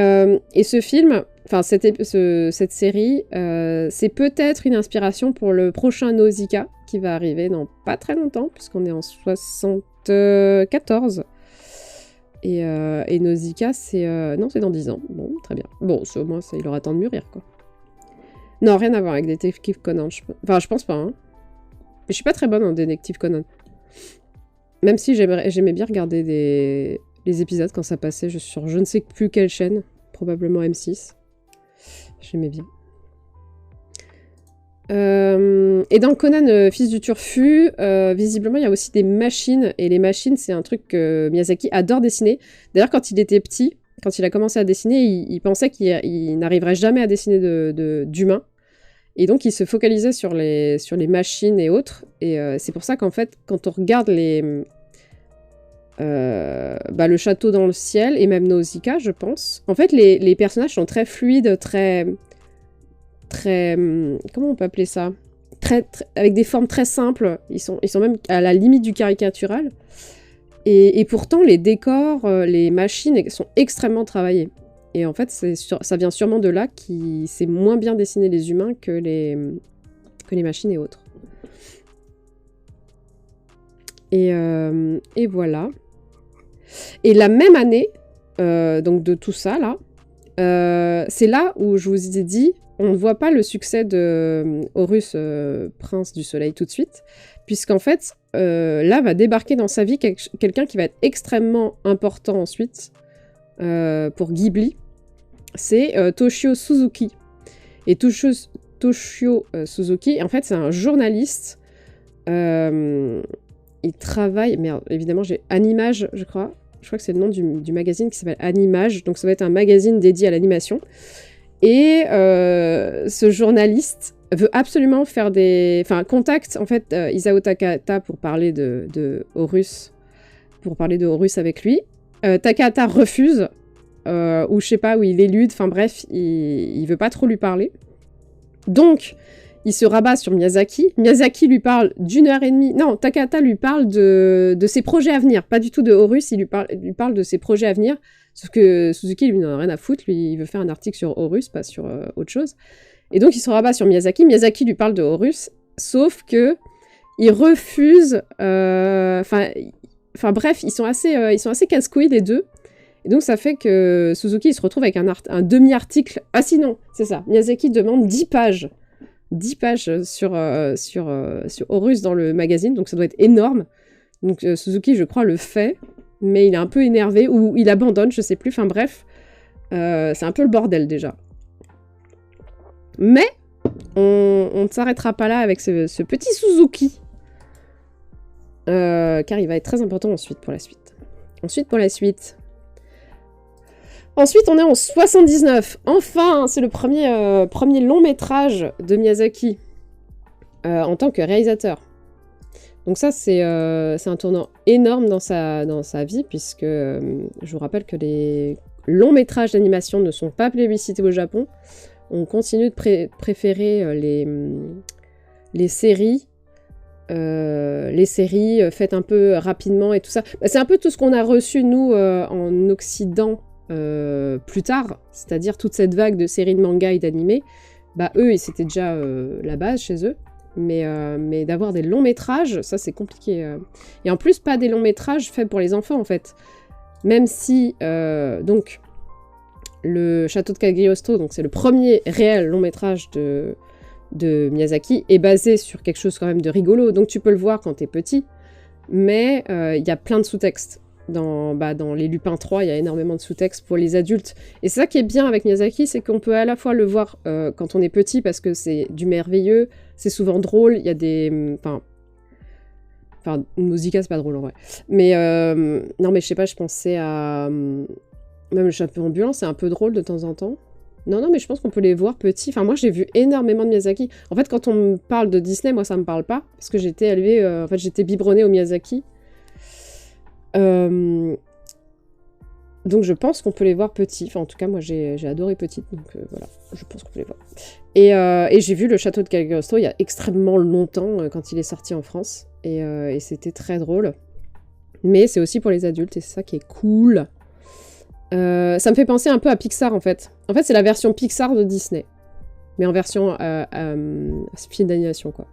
ce film, enfin, cette série, c'est peut-être une inspiration pour le prochain Nausicaa, qui va arriver dans pas très longtemps, puisqu'on est en 74. Et Nausicaa, c'est... non, c'est dans 10 ans. Bon, très bien. Bon, au moins, il aura le temps de mûrir, quoi. Non, rien à voir avec Détective Conan. Enfin, je pense pas, hein. Mais je suis pas très bonne en Détective Conan. Même si j'aimais bien regarder les épisodes quand ça passait sur je ne sais plus quelle chaîne, probablement M6. J'aimais bien. Et dans Conan, fils du turfu, visiblement il y a aussi des machines, et les machines c'est un truc que Miyazaki adore dessiner. D'ailleurs quand il était petit, quand il a commencé à dessiner, il pensait qu'il n'arriverait jamais à dessiner d'humains. Et donc il se focalisait sur les machines et autres, et c'est pour ça qu'en fait quand on regarde le château dans le ciel, et même Nausicaa je pense, en fait les personnages sont très fluides, très... comment on peut appeler ça, avec des formes très simples, ils sont même à la limite du caricatural, et pourtant les décors, les machines sont extrêmement travaillés. Et en fait, ça vient sûrement de là qu'il sait moins bien dessiner les humains que les machines et autres. Et voilà. Et la même année, donc de tout ça, là, c'est là où je vous ai dit, on ne voit pas le succès de Horus, prince du soleil, tout de suite, puisqu'en fait, là va débarquer dans sa vie quelqu'un qui va être extrêmement important ensuite, pour Ghibli. C'est Toshio Suzuki. Et Toshio Suzuki, en fait, c'est un journaliste. Il travaille... Merde, évidemment, j'ai Animage, je crois. Je crois que c'est le nom du magazine qui s'appelle Animage. Donc, ça va être un magazine dédié à l'animation. Et ce journaliste veut absolument faire des... Enfin, contacte, en fait, Isao Takahata pour parler de Horus. Pour parler de Horus avec lui. Takahata refuse... ou je sais pas, où il élude, enfin bref, il veut pas trop lui parler. Donc, il se rabat sur Miyazaki. Miyazaki lui parle d'1h30... Non, Takahata lui parle de ses projets à venir, pas du tout de Horus, il lui parle de ses projets à venir, sauf que Suzuki, lui, n'en a rien à foutre, lui, il veut faire un article sur Horus, pas sur autre chose. Et donc, il se rabat sur Miyazaki. Miyazaki lui parle de Horus, sauf que il refuse... Enfin bref, ils sont assez casse-couilles, les deux. Et donc, ça fait que Suzuki il se retrouve avec un demi-article. Ah si, non, c'est ça. Miyazaki demande 10 pages. 10 pages sur Horus dans le magazine, donc ça doit être énorme. Donc Suzuki, je crois, le fait, mais il est un peu énervé, ou il abandonne, je sais plus. Enfin bref, c'est un peu le bordel déjà. Mais On ne s'arrêtera pas là avec ce petit Suzuki. Car il va être très important ensuite pour la suite. Ensuite, on est en 79. Enfin, c'est le premier long métrage de Miyazaki en tant que réalisateur. Donc ça, c'est un tournant énorme dans sa vie, puisque je vous rappelle que les longs métrages d'animation ne sont pas plébiscités au Japon. On continue de préférer les séries. Les séries faites un peu rapidement et tout ça. Bah, c'est un peu tout ce qu'on a reçu, nous, en Occident, plus tard. C'est-à-dire toute cette vague de séries de manga et d'animés. Bah, eux, c'était déjà la base chez eux. Mais d'avoir des longs métrages, ça, c'est compliqué. Et en plus, pas des longs métrages faits pour les enfants, en fait. Même si, donc, le Château de Cagliostro, donc c'est le premier réel long métrage de Miyazaki, est basé sur quelque chose quand même de rigolo, donc tu peux le voir quand t'es petit, mais il y a plein de sous-textes. Dans les Lupin 3, il y a énormément de sous-textes pour les adultes. Et c'est ça qui est bien avec Miyazaki, c'est qu'on peut à la fois le voir quand on est petit, parce que c'est du merveilleux, c'est souvent drôle, il y a des... Enfin, Nausicaa, c'est pas drôle en vrai. Mais non, mais je sais pas, je pensais à... Même le chapeau ambulant, c'est un peu drôle de temps en temps. Non, mais je pense qu'on peut les voir petits. Enfin, moi, j'ai vu énormément de Miyazaki. En fait, quand on me parle de Disney, moi, ça me parle pas. Parce que j'étais élevée... en fait, j'étais biberonnée au Miyazaki. Donc, je pense qu'on peut les voir petits. Enfin, en tout cas, moi, j'ai adoré petite. Donc, voilà. Je pense qu'on peut les voir. Et j'ai vu le Château de Cagliostro il y a extrêmement longtemps, quand il est sorti en France. Et c'était très drôle. Mais c'est aussi pour les adultes. Et c'est ça qui est cool. Ça me fait penser un peu à Pixar, en fait. En fait, c'est la version Pixar de Disney. Mais en version film d'animation, quoi.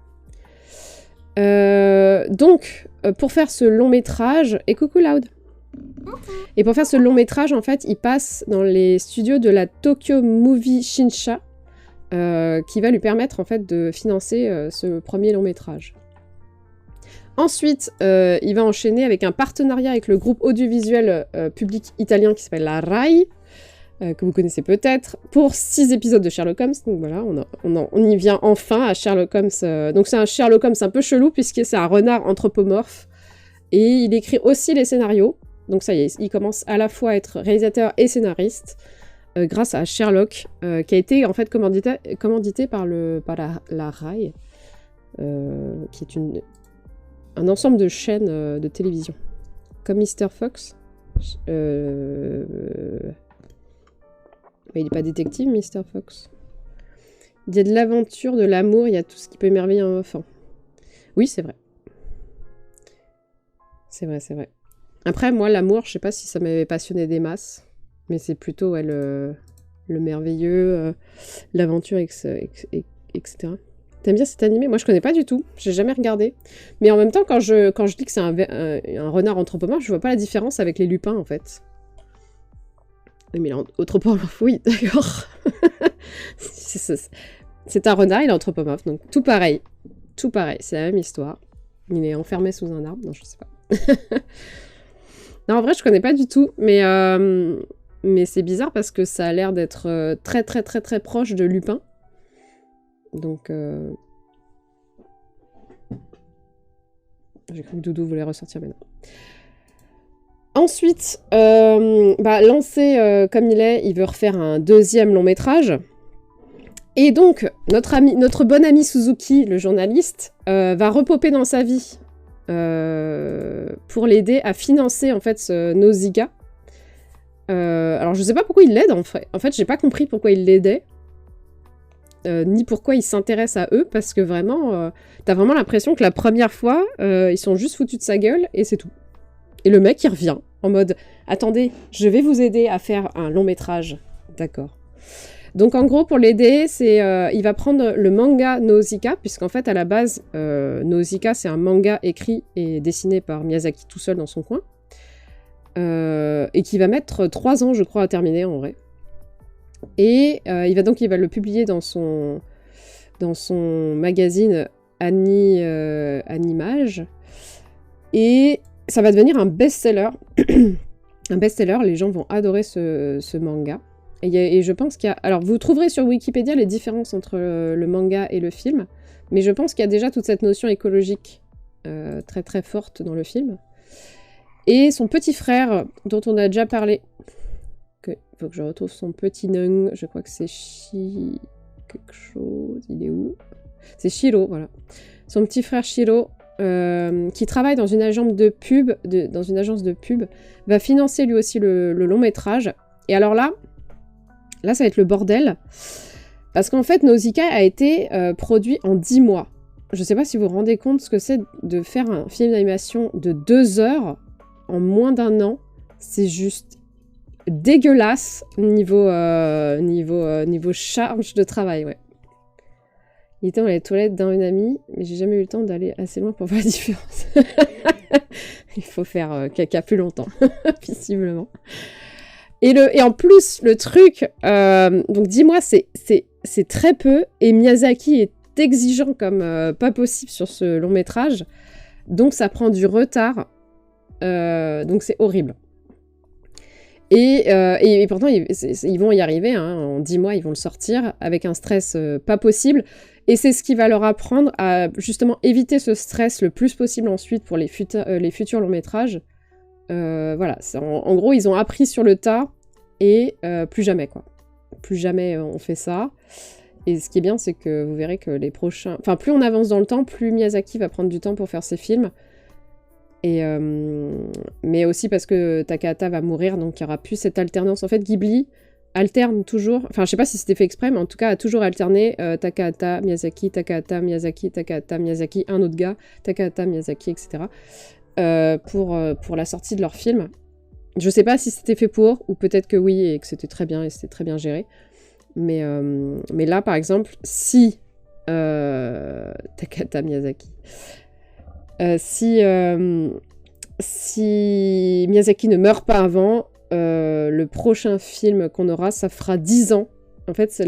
Donc, pour faire ce long métrage... Et coucou Loud. Et pour faire ce long métrage, en fait, il passe dans les studios de la Tokyo Movie Shinsha, qui va lui permettre, en fait, de financer ce premier long métrage. Ensuite, il va enchaîner avec un partenariat avec le groupe audiovisuel public italien qui s'appelle la RAI, que vous connaissez peut-être, pour 6 épisodes de Sherlock Holmes. Donc voilà, on y vient enfin à Sherlock Holmes. Donc c'est un Sherlock Holmes un peu chelou, puisque c'est un renard anthropomorphe. Et il écrit aussi les scénarios. Donc ça y est, il commence à la fois à être réalisateur et scénariste, grâce à Sherlock, qui a été en fait commandité par la RAI, qui est un ensemble de chaînes de télévision. Comme Mr. Fox. Il n'est pas détective, Mr. Fox. Il y a de l'aventure, de l'amour, il y a tout ce qui peut émerveiller un enfant. Oui, c'est vrai. C'est vrai. Après, moi, l'amour, je sais pas si ça m'avait passionné des masses, mais c'est plutôt le merveilleux, l'aventure, etc. T'aimes bien cet animé? Moi, je connais pas du tout. J'ai jamais regardé. Mais en même temps, quand je dis que c'est un renard anthropomorphe, je vois pas la différence avec les lupins, en fait. Oui, mais il est anthropomorphe, oui, d'accord. C'est un renard, il est anthropomorphe, donc tout pareil. Tout pareil, c'est la même histoire. Il est enfermé sous un arbre, non, je sais pas. Non, en vrai, je connais pas du tout, mais c'est bizarre parce que ça a l'air d'être très, très, très, très proche de Lupin. Donc, j'ai cru que Doudou voulait ressortir, mais non. Ensuite, lancé comme il est, il veut refaire un deuxième long métrage. Et donc, notre bon ami Suzuki, le journaliste, va repoper dans sa vie pour l'aider à financer, en fait, ce Nausicaa. Alors, je sais pas pourquoi il l'aide, en fait. En fait, j'ai pas compris pourquoi il l'aidait. Ni pourquoi ils s'intéressent à eux, parce que vraiment, t'as vraiment l'impression que la première fois, ils sont juste foutus de sa gueule, et c'est tout. Et le mec, il revient, en mode « Attendez, je vais vous aider à faire un long métrage. » D'accord. Donc en gros, pour l'aider, il va prendre le manga Nausicaa, puisqu'en fait, à la base, Nausicaa, c'est un manga écrit et dessiné par Miyazaki tout seul dans son coin, et qui va mettre 3 ans, je crois, à terminer, en vrai. Et il va le publier dans son magazine Animage. Et ça va devenir un best-seller. Un best-seller, les gens vont adorer ce manga. Et je pense qu'il y a... Alors, vous trouverez sur Wikipédia les différences entre le manga et le film, mais je pense qu'il y a déjà toute cette notion écologique très très forte dans le film. Et son petit frère, dont on a déjà parlé... Il faut que je retrouve son petit nom, je crois que c'est quelque chose... Il est où? C'est Shiro, voilà. Son petit frère Shiro, qui travaille dans une agence de pub, va financer lui aussi le long métrage. Et alors là, ça va être le bordel. Parce qu'en fait, Nausicaa a été produit en 10 mois. Je sais pas si vous vous rendez compte ce que c'est de faire un film d'animation de 2 heures en moins d'1 an. C'est juste dégueulasse niveau charge de travail, ouais. Il était dans les toilettes d'un ami, mais j'ai jamais eu le temps d'aller assez loin pour voir la différence. Il faut faire caca plus longtemps, visiblement. Et en plus, le truc, donc 10 mois, c'est très peu, et Miyazaki est exigeant comme pas possible sur ce long métrage, donc ça prend du retard, donc c'est horrible. Et pourtant, ils vont y arriver, hein, en 10 mois, ils vont le sortir avec un stress pas possible, et c'est ce qui va leur apprendre à justement éviter ce stress le plus possible ensuite pour les futurs longs métrages. Voilà, en gros, ils ont appris sur le tas, et plus jamais, quoi. Plus jamais on fait ça. Et ce qui est bien, c'est que vous verrez que les prochains... Enfin, plus on avance dans le temps, plus Miyazaki va prendre du temps pour faire ses films. Et mais aussi parce que Takahata va mourir, donc il n'y aura plus cette alternance. En fait, Ghibli alterne toujours... Enfin, je sais pas si c'était fait exprès, mais en tout cas, a toujours alterné Takahata, Miyazaki, Takahata, Miyazaki, Takahata, Miyazaki, un autre gars, Takahata, Miyazaki, etc. Pour la sortie de leur film. Je sais pas si c'était fait pour, ou peut-être que oui, et que c'était très bien, et c'était très bien géré. Mais là, par exemple, si Takahata Miyazaki, si Miyazaki ne meurt pas avant, le prochain film qu'on aura, ça fera 10 ans. En fait,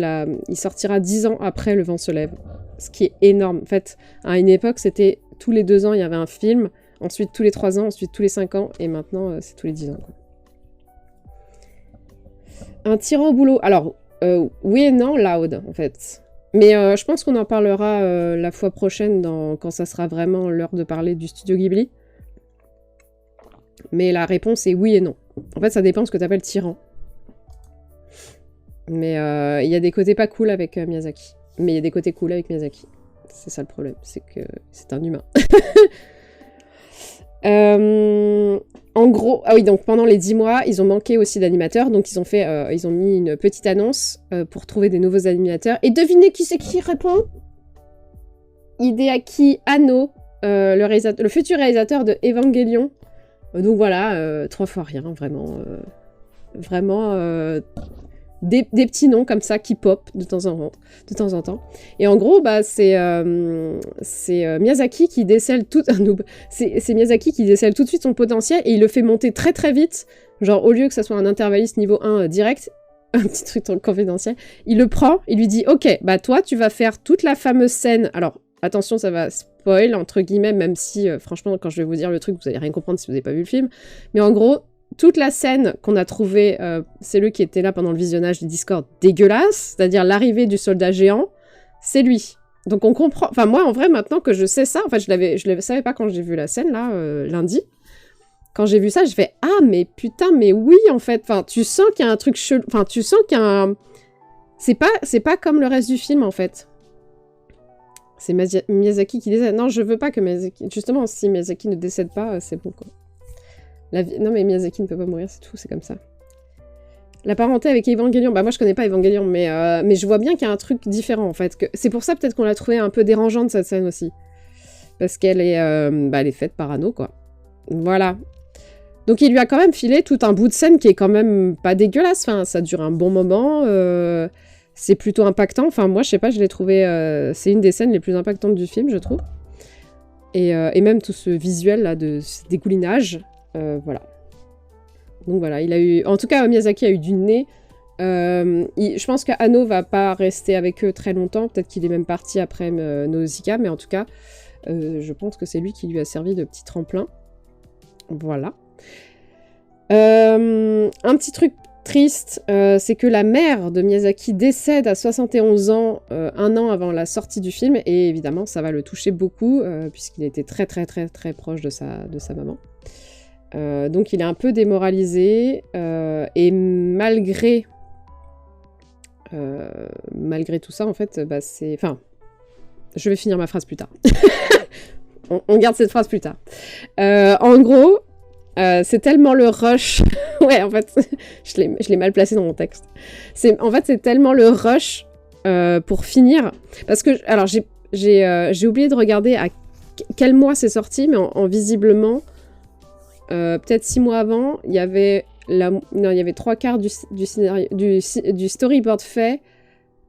il sortira 10 ans après Le Vent se lève. Ce qui est énorme. En fait, à une époque, c'était tous les 2 ans, il y avait un film. Ensuite, tous les 3 ans, ensuite tous les 5 ans, et maintenant, c'est tous les 10 ans. Quoi. Un tyran au boulot. Alors, oui et non, Loud, en fait. Mais je pense qu'on en parlera la fois prochaine, quand ça sera vraiment l'heure de parler du studio Ghibli. Mais la réponse est oui et non. En fait, ça dépend de ce que tu appelles tyran. Mais il y a des côtés pas cool avec Miyazaki. Mais il y a des côtés cool avec Miyazaki. C'est ça le problème, c'est que c'est un humain. En gros, ah oui, donc pendant les 10 mois, ils ont manqué aussi d'animateurs, donc ils ont mis une petite annonce pour trouver des nouveaux animateurs. Et devinez qui c'est qui répond? Hideaki Anno, le futur réalisateur de Evangelion. Donc voilà, 3 fois rien, vraiment. Des petits noms comme ça qui pop de temps en temps. Et en gros, bah, c'est Miyazaki qui décèle tout... C'est Miyazaki qui décèle tout de suite son potentiel et il le fait monter très très vite. Genre, au lieu que ça soit un intervalliste niveau 1 direct, un petit truc confidentiel, il le prend, il lui dit « Ok, bah toi, tu vas faire toute la fameuse scène... » Alors, attention, ça va spoil, entre guillemets, même si, franchement, quand je vais vous dire le truc, vous allez rien comprendre si vous n'avez pas vu le film. Mais en gros... Toute la scène qu'on a trouvée, c'est lui qui était là pendant le visionnage du Discord dégueulasse, c'est-à-dire l'arrivée du soldat géant, c'est lui. Donc on comprend... Enfin moi, en vrai, maintenant que je sais ça, en fait, je le savais pas quand j'ai vu la scène, là, lundi. Quand j'ai vu ça, je fais « Ah, mais putain, mais oui, en fait. » Enfin, tu sens qu'il y a un truc chelou... Enfin, tu sens qu'il y a un... C'est pas comme le reste du film, en fait. C'est Miyazaki qui décède. Non, je veux pas que Miyazaki... Justement, si Miyazaki ne décède pas, c'est bon, quoi. Non mais Miyazaki ne peut pas mourir, c'est tout, c'est comme ça. La parenté avec Evangelion, bah moi je connais pas Evangelion, mais je vois bien qu'il y a un truc différent en fait. C'est pour ça peut-être qu'on l'a trouvée un peu dérangeante cette scène aussi. Parce qu'elle est, elle est faite par Anno quoi. Voilà. Donc il lui a quand même filé tout un bout de scène qui est quand même pas dégueulasse, enfin ça dure un bon moment, c'est plutôt impactant, enfin moi je sais pas, je l'ai trouvé, c'est une des scènes les plus impactantes du film je trouve. Et même tout ce visuel là de ce dégoulinage. Voilà. Donc voilà, il a eu... En tout cas, Miyazaki a eu du nez. Je pense qu'Anno va pas rester avec eux très longtemps. Peut-être qu'il est même parti après Nausicaa, mais en tout cas, je pense que c'est lui qui lui a servi de petit tremplin. Voilà. Un petit truc triste, c'est que la mère de Miyazaki décède à 71 ans, un an avant la sortie du film, et évidemment ça va le toucher beaucoup, puisqu'il était très très très très proche de sa maman. Donc il est un peu démoralisé, et malgré tout ça, en fait, bah, c'est... Enfin, je vais finir ma phrase plus tard. on garde cette phrase plus tard. En gros... c'est tellement le rush... ouais, en fait, je l'ai mal placé dans mon texte. En fait, c'est tellement le rush pour finir. Parce que, alors, j'ai oublié de regarder à quel mois c'est sorti, mais visiblement, peut-être 6 mois avant, il y avait 3/4 du storyboard fait,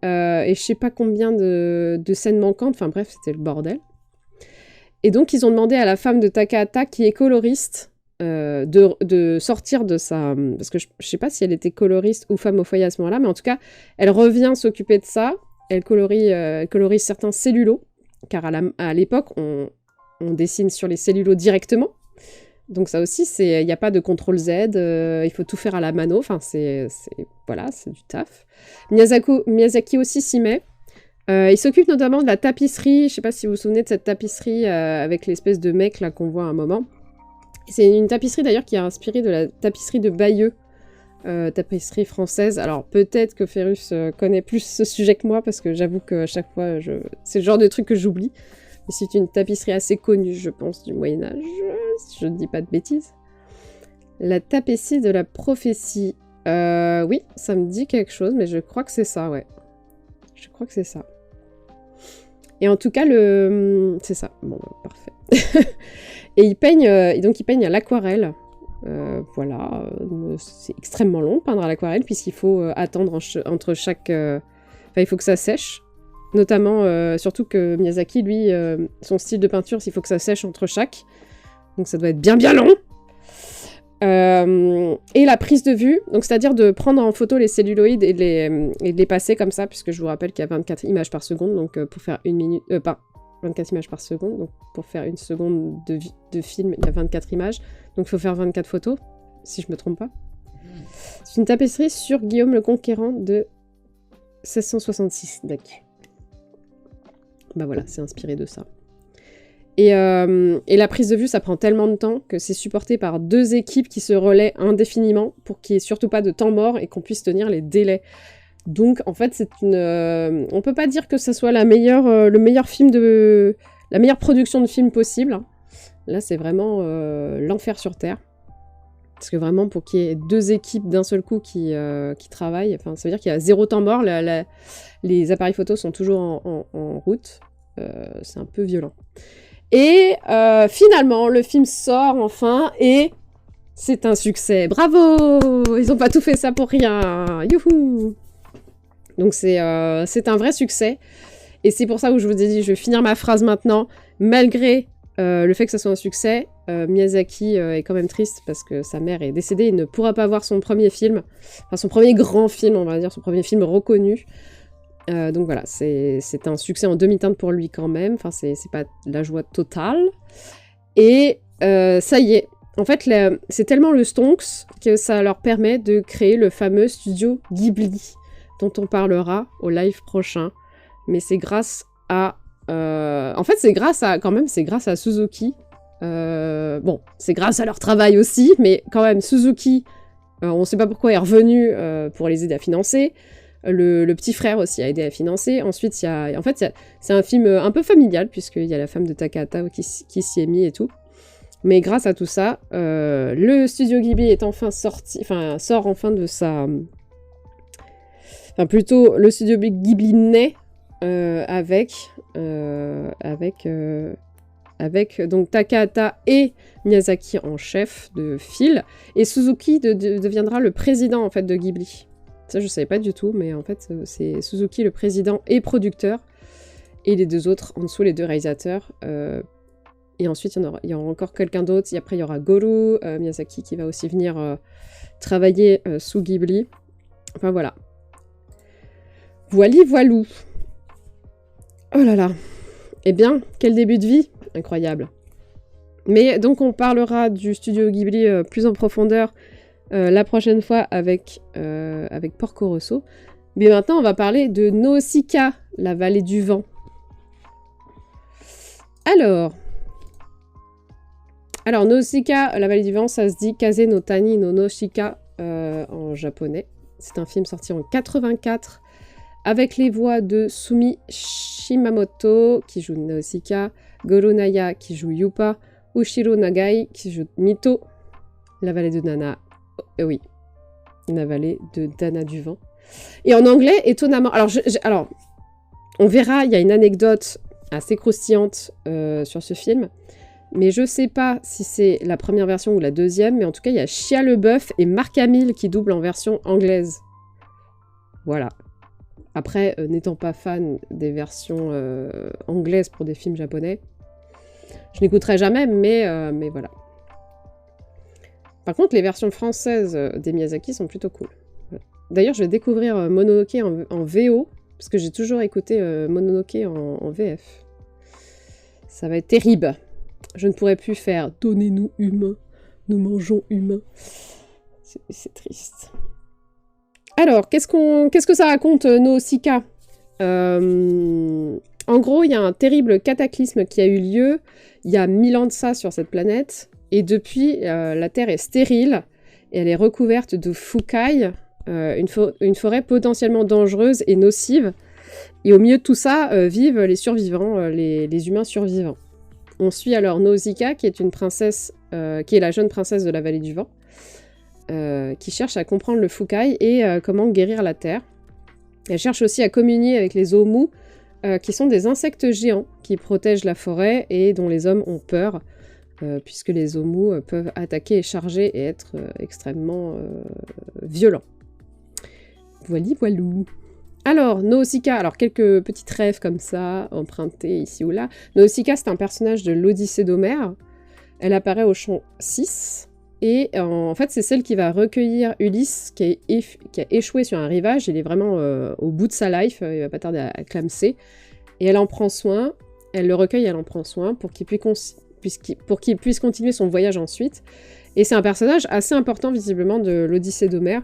et je sais pas combien de scènes manquantes. Enfin bref, c'était le bordel. Et donc, ils ont demandé à la femme de Takahata, qui est coloriste, de sortir de sa... Parce que je sais pas si elle était coloriste ou femme au foyer à ce moment-là, mais en tout cas, elle revient s'occuper de ça. Elle colorise certains cellulos, car à l'époque, on dessine sur les cellulos directement. Donc ça aussi, il n'y a pas de CTRL Z, il faut tout faire à la mano, enfin voilà, c'est du taf. Miyazaki aussi s'y met. Il s'occupe notamment de la tapisserie, je sais pas si vous vous souvenez de cette tapisserie avec l'espèce de mec là qu'on voit à un moment. C'est une tapisserie d'ailleurs qui est inspirée de la tapisserie de Bayeux, tapisserie française. Alors peut-être que Ferrus connaît plus ce sujet que moi, parce que j'avoue qu'à chaque fois, c'est le genre de truc que j'oublie. Mais c'est une tapisserie assez connue, je pense, du Moyen-Âge, si je ne dis pas de bêtises. La tapisserie de la prophétie. Oui, ça me dit quelque chose, mais je crois que c'est ça, ouais. Je crois que c'est ça. Et en tout cas, c'est ça. Bon, parfait. Et il peigne à l'aquarelle. Voilà. C'est extrêmement long de peindre à l'aquarelle, puisqu'il faut attendre entre chaque... Enfin, il faut que ça sèche. Notamment, surtout que Miyazaki, lui, son style de peinture, il faut que ça sèche entre chaque. Donc ça doit être bien bien long. Et la prise de vue, donc c'est-à-dire de prendre en photo les celluloïdes et de les passer comme ça, puisque je vous rappelle qu'il y a 24 images par seconde, donc pour faire 24 images par seconde, donc pour faire une seconde de film, il y a 24 images, donc il faut faire 24 photos, si je me trompe pas. C'est une tapisserie sur Guillaume le Conquérant de 1666, d'accord. Bah voilà, c'est inspiré de ça. Et la prise de vue, ça prend tellement de temps que c'est supporté par 2 équipes qui se relaient indéfiniment pour qu'il n'y ait surtout pas de temps mort et qu'on puisse tenir les délais. Donc, en fait, c'est une... on peut pas dire que ça soit le meilleur film la meilleure production de film possible. Là, c'est vraiment l'enfer sur Terre. Parce que vraiment, pour qu'il y ait 2 équipes d'un seul coup qui travaillent, enfin, ça veut dire qu'il y a 0 temps mort, les appareils photos sont toujours en route. C'est un peu violent. Et finalement, le film sort enfin, et c'est un succès. Bravo! Ils n'ont pas tout fait ça pour rien. Youhou! Donc c'est un vrai succès. Et c'est pour ça que je vous ai dit, je vais finir ma phrase maintenant. Malgré le fait que ça soit un succès, Miyazaki est quand même triste parce que sa mère est décédée. Il ne pourra pas voir son premier film, enfin son premier grand film, on va dire, son premier film reconnu. Donc voilà, c'est un succès en demi-teinte pour lui quand même, enfin c'est pas la joie totale. Et ça y est, en fait c'est tellement le stonks que ça leur permet de créer le fameux studio Ghibli, dont on parlera au live prochain. Mais c'est grâce à... en fait c'est grâce à Suzuki. Bon, c'est grâce à leur travail aussi, mais quand même Suzuki, on sait pas pourquoi, est revenu pour les aider à financer. Le petit frère aussi a aidé à financer. Ensuite, c'est un film un peu familial, puisqu'il y a la femme de Takahata qui s'y est mis et tout. Mais grâce à tout ça, le studio Ghibli est enfin sort enfin de sa... Enfin, plutôt, le studio Ghibli naît avec donc Takahata et Miyazaki en chef de file. Et Suzuki deviendra le président, en fait, de Ghibli. Ça, je savais pas du tout, mais en fait, c'est Suzuki le président et producteur, et les 2 autres, en dessous, les 2 réalisateurs. Et ensuite, il y aura encore quelqu'un d'autre. Et après, il y aura Goro Miyazaki qui va aussi venir travailler sous Ghibli. Enfin, voilà. Voilou. Oh là là. Eh bien, quel début de vie. Incroyable. Mais donc, on parlera du studio Ghibli plus en profondeur la prochaine fois avec Porco Rosso. Mais maintenant, on va parler de Nausicaa, la vallée du vent. Alors, Nausicaa, la vallée du vent, ça se dit Kaze no Tani no Nausicaa en japonais. C'est un film sorti en 84 avec les voix de Sumi Shimamoto qui joue Nausicaa, Goro Naya qui joue Yupa, Ushiro Nagai qui joue Mito, la vallée de Nana. Oui, la vallée de Dana du vent. Et en anglais, étonnamment... Alors, on verra, il y a une anecdote assez croustillante sur ce film. Mais je sais pas si c'est la première version ou la deuxième, mais en tout cas, il y a Shia LaBeouf et Mark Hamill qui doublent en version anglaise. Voilà. Après, n'étant pas fan des versions anglaises pour des films japonais, je n'écouterai jamais, mais voilà. Par contre, les versions françaises des Miyazaki sont plutôt cool. Voilà. D'ailleurs, je vais découvrir Mononoke en VO, parce que j'ai toujours écouté Mononoke en VF. Ça va être terrible. Je ne pourrais plus faire « Donnez-nous humains, nous mangeons humains ». C'est triste. Alors, qu'est-ce que ça raconte, Nausicaa ? En gros, il y a un terrible cataclysme qui a eu lieu il y a 1000 ans de ça sur cette planète. Et depuis, la Terre est stérile et elle est recouverte de fukai, une forêt potentiellement dangereuse et nocive. Et au milieu de tout ça, vivent les survivants, les humains survivants. On suit alors Nausicaa, qui est une princesse, qui est la jeune princesse de la vallée du vent, qui cherche à comprendre le fukai et comment guérir la terre. Elle cherche aussi à communier avec les Omu, qui sont des insectes géants qui protègent la forêt et dont les hommes ont peur, puisque les Omu peuvent attaquer et charger et être extrêmement violents. Voilou. Alors, Nausicaa, quelques petites rêves comme ça, empruntées ici ou là. Nausicaa, c'est un personnage de l'Odyssée d'Homère. Elle apparaît au chant 6. Et en fait, c'est celle qui va recueillir Ulysse, qui a échoué sur un rivage. Il est vraiment au bout de sa life, il va pas tarder à clamser. Et elle en prend soin, elle le recueille, elle en prend soin pour qu'il puisse continuer son voyage ensuite. Et c'est un personnage assez important, visiblement, de l'Odyssée d'Homère.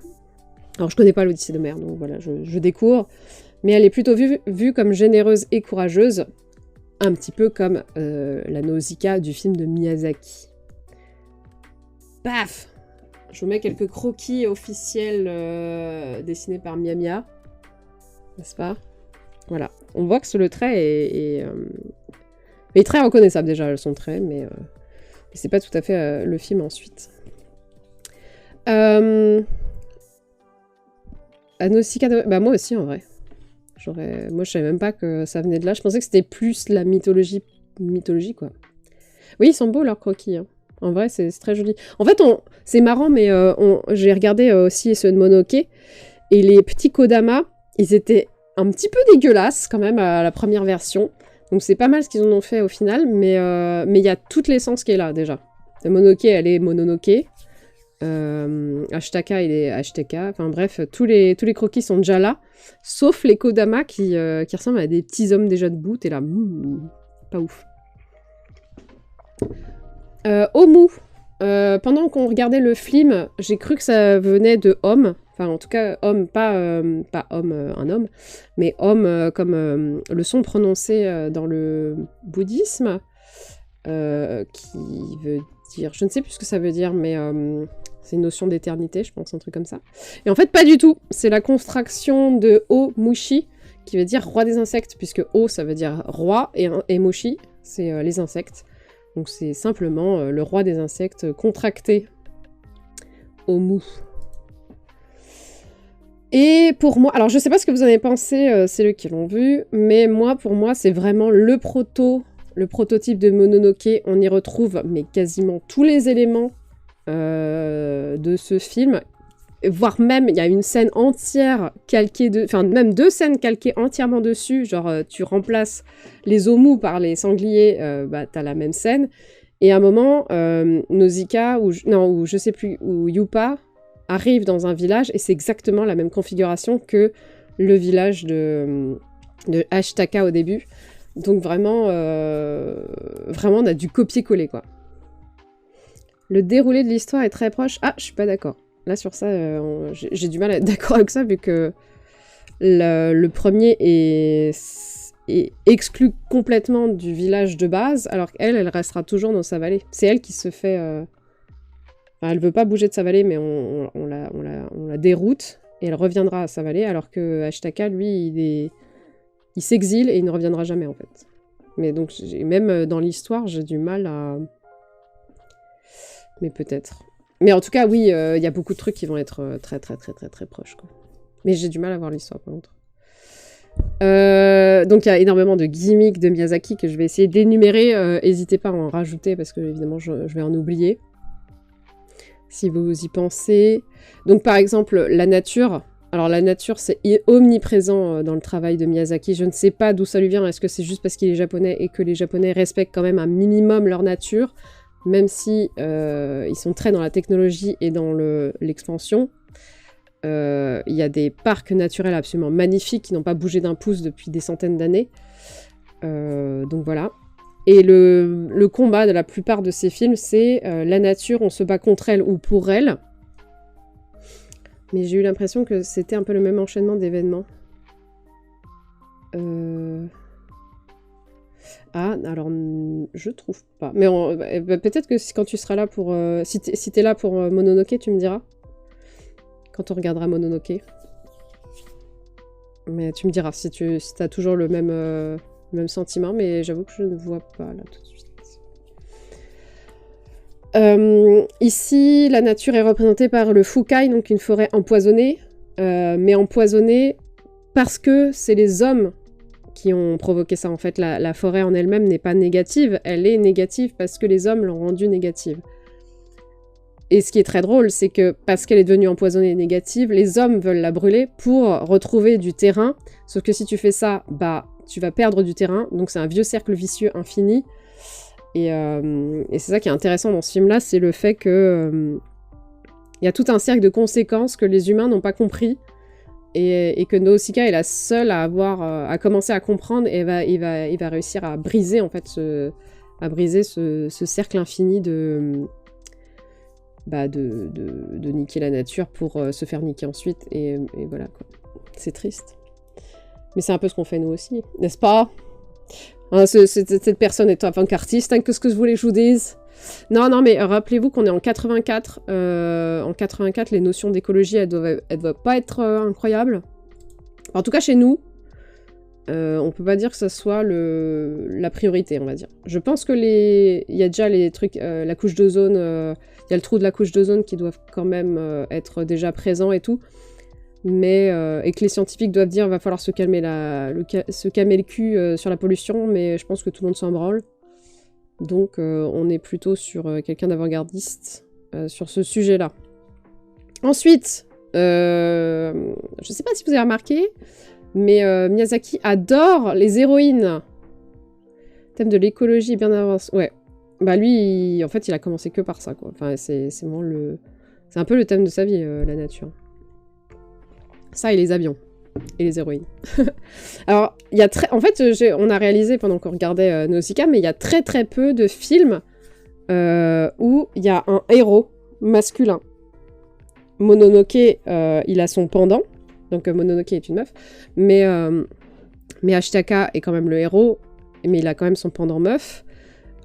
Alors, je connais pas l'Odyssée d'Homère, donc voilà, je découvre. Mais elle est plutôt vue comme généreuse et courageuse, un petit peu comme la Nausicaa du film de Miyazaki. Paf! Je vous mets quelques croquis officiels dessinés par Miya, n'est-ce pas? Voilà. On voit que le trait est très reconnaissable déjà, son trait, mais c'est pas tout à fait le film ensuite. Nausicaa, bah moi aussi en vrai. Moi je savais même pas que ça venait de là. Je pensais que c'était plus la mythologie quoi. Oui, ils sont beaux leurs croquis. Hein. En vrai, c'est très joli. En fait, c'est marrant, mais j'ai regardé aussi ceux de Mononoke, et les petits Kodama, ils étaient un petit peu dégueulasses quand même à la première version. Donc c'est pas mal ce qu'ils en ont fait au final, mais il y a toute l'essence qui est là déjà. Mononoke, elle est Mononoke. Ashtaka, il est Ashtaka. Enfin bref, tous les croquis sont déjà là, sauf les Kodama qui ressemblent à des petits hommes déjà debout. T'es là, pas ouf. Omu. Pendant qu'on regardait le film, j'ai cru que ça venait de homme. Enfin, en tout cas, homme, pas homme, un homme, mais homme comme le son prononcé dans le bouddhisme, qui veut dire... Je ne sais plus ce que ça veut dire, mais c'est une notion d'éternité, je pense, un truc comme ça. Et en fait, pas du tout. C'est la contraction de O-Mushi, qui veut dire roi des insectes, puisque O, ça veut dire roi, et Mushi, c'est les insectes. Donc c'est simplement le roi des insectes contracté. Omu. Et pour moi, alors je sais pas ce que vous en avez pensé, c'est eux qui l'ont vu, mais pour moi, c'est vraiment le prototype de Mononoke. On y retrouve mais quasiment tous les éléments de ce film, voire même il y a une scène entière calquée même 2 scènes calquées entièrement dessus, genre tu remplaces les Omu par les sangliers, t'as la même scène, et à un moment Nausicaa ou je sais plus, ou Yupa arrive dans un village et c'est exactement la même configuration que le village de Ashtaka au début. Donc vraiment vraiment on a du copier-coller quoi. Le déroulé de l'histoire est très proche. Ah, je suis pas d'accord. Là, sur ça, j'ai du mal à être d'accord avec ça, vu que le premier est exclu complètement du village de base, alors qu'elle, elle restera toujours dans sa vallée. C'est elle qui se fait... Enfin, elle veut pas bouger de sa vallée, mais on la déroute, et elle reviendra à sa vallée, alors que Ashtaka, lui, il s'exile et il ne reviendra jamais, en fait. Mais donc, même dans l'histoire, j'ai du mal à... Mais peut-être. Mais en tout cas, oui, il y a beaucoup de trucs qui vont être très, très, très, très, très proches, quoi. Mais j'ai du mal à voir l'histoire, par contre. Donc, il y a énormément de gimmicks de Miyazaki que je vais essayer d'énumérer. N'hésitez pas à en rajouter, parce que, évidemment, je vais en oublier. Si vous y pensez. Donc, par exemple, la nature. Alors, la nature, c'est omniprésent dans le travail de Miyazaki. Je ne sais pas d'où ça lui vient. Est-ce que c'est juste parce qu'il est japonais et que les Japonais respectent quand même un minimum leur nature, même si ils sont très dans la technologie et dans l'expansion. Il y a des parcs naturels absolument magnifiques qui n'ont pas bougé d'un pouce depuis des centaines d'années. Donc voilà. Et le combat de la plupart de ces films, c'est la nature, on se bat contre elle ou pour elle. Mais j'ai eu l'impression que c'était un peu le même enchaînement d'événements. Ah, alors, je trouve pas. Mais peut-être que quand tu seras là pour... si t'es là pour Mononoke, tu me diras. Quand on regardera Mononoke. Mais tu me diras si t'as toujours le même sentiment, mais j'avoue que je ne vois pas là tout de suite. Ici, la nature est représentée par le Fukai, donc une forêt empoisonnée, mais empoisonnée parce que c'est les hommes qui ont provoqué ça. En fait, la forêt en elle-même n'est pas négative, elle est négative parce que les hommes l'ont rendue négative. Et ce qui est très drôle, c'est que parce qu'elle est devenue empoisonnée et négative, les hommes veulent la brûler pour retrouver du terrain, sauf que si tu fais ça, bah, tu vas perdre du terrain, donc c'est un vieux cercle vicieux infini. Et c'est ça qui est intéressant dans ce film-là, c'est le fait que y a tout un cercle de conséquences que les humains n'ont pas compris, et que Nausicaa est la seule à commencer à comprendre, et il va réussir à briser en fait ce cercle infini de niquer la nature pour se faire niquer ensuite, et voilà quoi. C'est triste. Mais c'est un peu ce qu'on fait nous aussi, n'est-ce pas? Hein, cette personne est en tant qu'artiste, hein, qu'est-ce que je voulais que je vous dise? Non, mais rappelez-vous qu'on est en 84. En 84, les notions d'écologie, elles doivent pas être incroyables. En tout cas, chez nous, on peut pas dire que ça soit la priorité, on va dire. Je pense que il y a déjà les trucs, la couche d'ozone, il y a le trou de la couche d'ozone qui doivent quand même être déjà présents et tout. Mais et que les scientifiques doivent dire va falloir se calmer le cul sur la pollution, mais je pense que tout le monde s'en branle. Donc on est plutôt sur quelqu'un d'avant-gardiste sur ce sujet-là. Ensuite, je sais pas si vous avez remarqué, mais Miyazaki adore les héroïnes. Thème de l'écologie bien avancé. Ouais. Bah lui, en fait, il a commencé que par ça, quoi. Enfin, c'est vraiment c'est un peu le thème de sa vie, la nature. Ça et les avions. Et les héroïnes. Alors, il y a en fait, on a réalisé pendant qu'on regardait Nausicaa, mais il y a très très peu de films où il y a un héros masculin. Mononoke, il a son pendant. Donc Mononoke est une meuf. Mais Ashtaka est quand même le héros. Mais il a quand même son pendant meuf.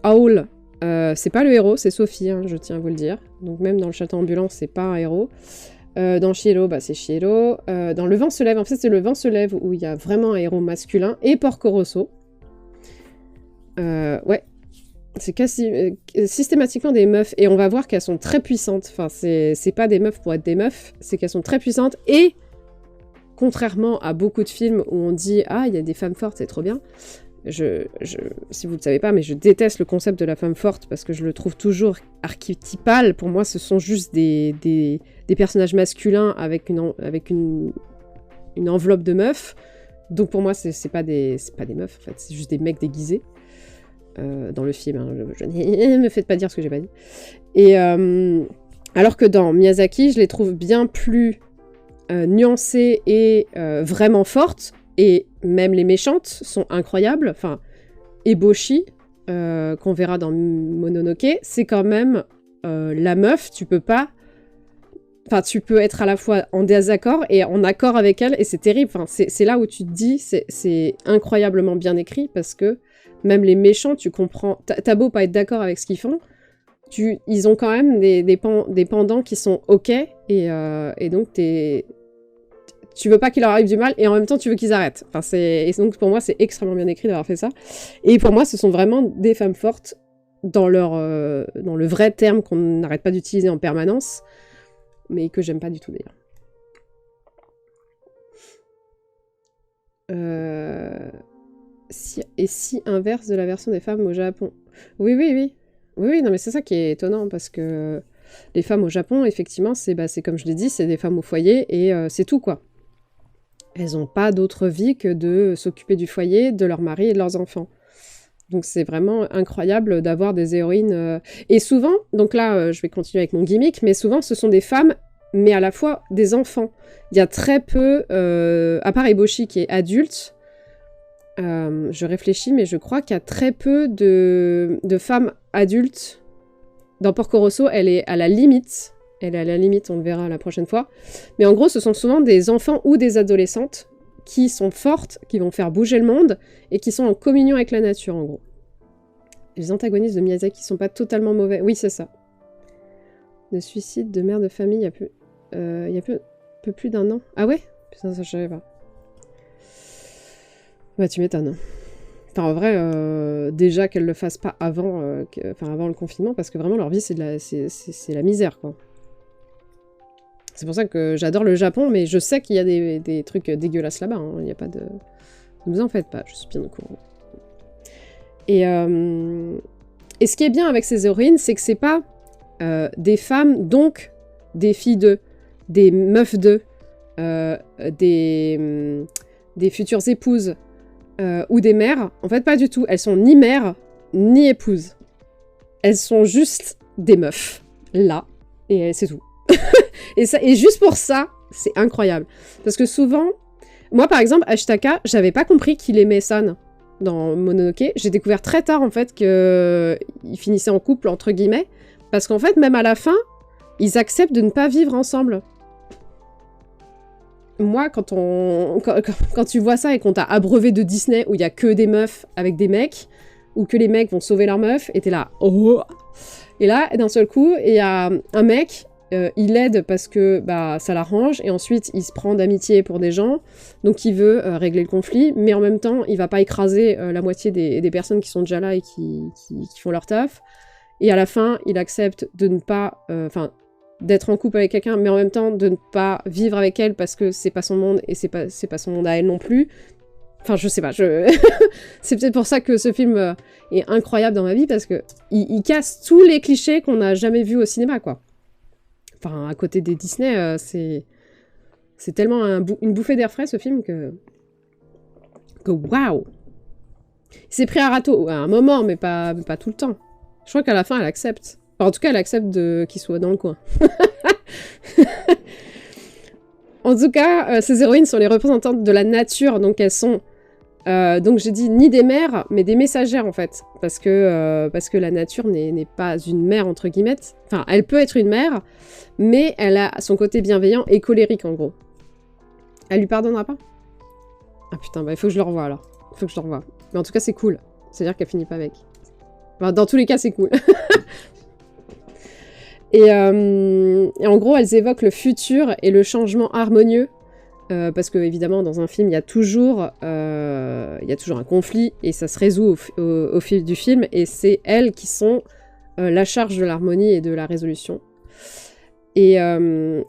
Howl, c'est pas le héros, c'est Sophie, hein, je tiens à vous le dire. Donc même dans le château ambulant, c'est pas un héros. Dans Chielo, bah c'est Chielo. Dans Le Vent se lève, en fait c'est Le Vent se lève où il y a vraiment un héros masculin. Et Porco Rosso. Ouais. C'est systématiquement des meufs. Et on va voir qu'elles sont très puissantes. Enfin, c'est pas des meufs pour être des meufs. C'est qu'elles sont très puissantes. Et contrairement à beaucoup de films où on dit « Ah, il y a des femmes fortes, c'est trop bien », si vous ne le savez pas, mais je déteste le concept de la femme forte parce que je le trouve toujours archétypal. Pour moi, ce sont juste des personnages masculins avec une enveloppe de meufs. Donc pour moi, c'est pas des meufs, en fait. C'est juste des mecs déguisés. Dans le film, hein. Ne me faites pas dire ce que j'ai pas dit. Et alors que dans Miyazaki, je les trouve bien plus nuancées et vraiment fortes. Et même les méchantes sont incroyables. Enfin, Eboshi, qu'on verra dans Mononoke, c'est quand même la meuf, tu peux pas Enfin, tu peux être à la fois en désaccord et en accord avec elle, et c'est terrible. Enfin, c'est là où tu te dis, c'est incroyablement bien écrit, parce que même les méchants, tu comprends... T'as beau pas être d'accord avec ce qu'ils font, ils ont quand même des pendants qui sont OK, et donc tu veux pas qu'il leur arrive du mal, et en même temps, tu veux qu'ils arrêtent. Enfin, et donc, pour moi, c'est extrêmement bien écrit d'avoir fait ça. Et pour moi, ce sont vraiment des femmes fortes dans le vrai terme qu'on n'arrête pas d'utiliser en permanence, mais que j'aime pas du tout d'ailleurs. Si inverse de la version des femmes au Japon. Oui, non, mais c'est ça qui est étonnant, parce que les femmes au Japon, effectivement, c'est comme je l'ai dit, c'est des femmes au foyer, et c'est tout, quoi. Elles n'ont pas d'autre vie que de s'occuper du foyer, de leur mari et de leurs enfants. Donc c'est vraiment incroyable d'avoir des héroïnes... Et souvent, donc là, je vais continuer avec mon gimmick, mais souvent, ce sont des femmes, mais à la fois des enfants. Il y a très peu, à part Eboshi qui est adulte, je réfléchis, mais je crois qu'il y a très peu de femmes adultes. Dans Porco Rosso, elle est à la limite, on le verra la prochaine fois. Mais en gros, ce sont souvent des enfants ou des adolescentes qui sont fortes, qui vont faire bouger le monde, et qui sont en communion avec la nature, en gros. Les antagonistes de Miyazaki sont pas totalement mauvais. Oui, c'est ça. Le suicide de mère de famille, il y a peu plus d'un an. Ah ouais? Putain, ça je savais pas. Bah tu m'étonnes. Enfin, en vrai, déjà qu'elles le fassent pas avant le confinement, parce que vraiment leur vie c'est la misère, quoi. C'est pour ça que j'adore le Japon, mais je sais qu'il y a des trucs dégueulasses là-bas, hein. Il n'y a pas de... Ne vous en faites pas, je suis bien au courant. Et ce qui est bien avec ces héroïnes, c'est que c'est pas des femmes, donc des filles d'eux, des meufs d'eux, des futures épouses, ou des mères. En fait, pas du tout. Elles sont ni mères, ni épouses. Elles sont juste des meufs, là, et c'est tout. et juste pour ça, c'est incroyable. Parce que souvent, moi par exemple, Ashitaka, j'avais pas compris qu'il aimait San dans Mononoke. J'ai découvert très tard en fait qu'ils finissaient en couple, entre guillemets, parce qu'en fait, même à la fin, ils acceptent de ne pas vivre ensemble. Moi, quand tu vois ça et qu'on t'a abreuvé de Disney où il y a que des meufs avec des mecs, ou que les mecs vont sauver leurs meufs, et t'es là, oh. Et là, d'un seul coup, il y a un mec, il l'aide parce que bah, ça l'arrange, et ensuite il se prend d'amitié pour des gens, donc il veut régler le conflit, mais en même temps, il va pas écraser la moitié des personnes qui sont déjà là et qui font leur taf. Et à la fin, il accepte de ne pas... d'être en couple avec quelqu'un, mais en même temps de ne pas vivre avec elle parce que c'est pas son monde et c'est pas son monde à elle non plus. Enfin, je sais pas, c'est peut-être pour ça que ce film est incroyable dans ma vie, parce que il casse tous les clichés qu'on n'a jamais vus au cinéma, quoi. Enfin, à côté des Disney, c'est tellement une bouffée d'air frais, ce film, que waouh! Il s'est pris à râteau à un moment, mais pas tout le temps. Je crois qu'à la fin, elle accepte. Enfin, en tout cas, elle accepte qu'il soit dans le coin. En tout cas, ces héroïnes sont les représentantes de la nature, donc elles sont, donc j'ai dit ni des mères, mais des messagères en fait, parce que la nature n'est pas une mère entre guillemets. Enfin, elle peut être une mère, mais elle a son côté bienveillant et colérique en gros. Elle lui pardonnera pas? Ah putain, bah il faut que je le revoie alors. Il faut que je le revoie. Mais en tout cas, c'est cool. C'est-à-dire qu'elle finit pas avec. Enfin, dans tous les cas, c'est cool. Et en gros, elles évoquent le futur et le changement harmonieux, parce que évidemment, dans un film, il y a toujours un conflit, et ça se résout au fil du film, et c'est elles qui sont la charge de l'harmonie et de la résolution. Et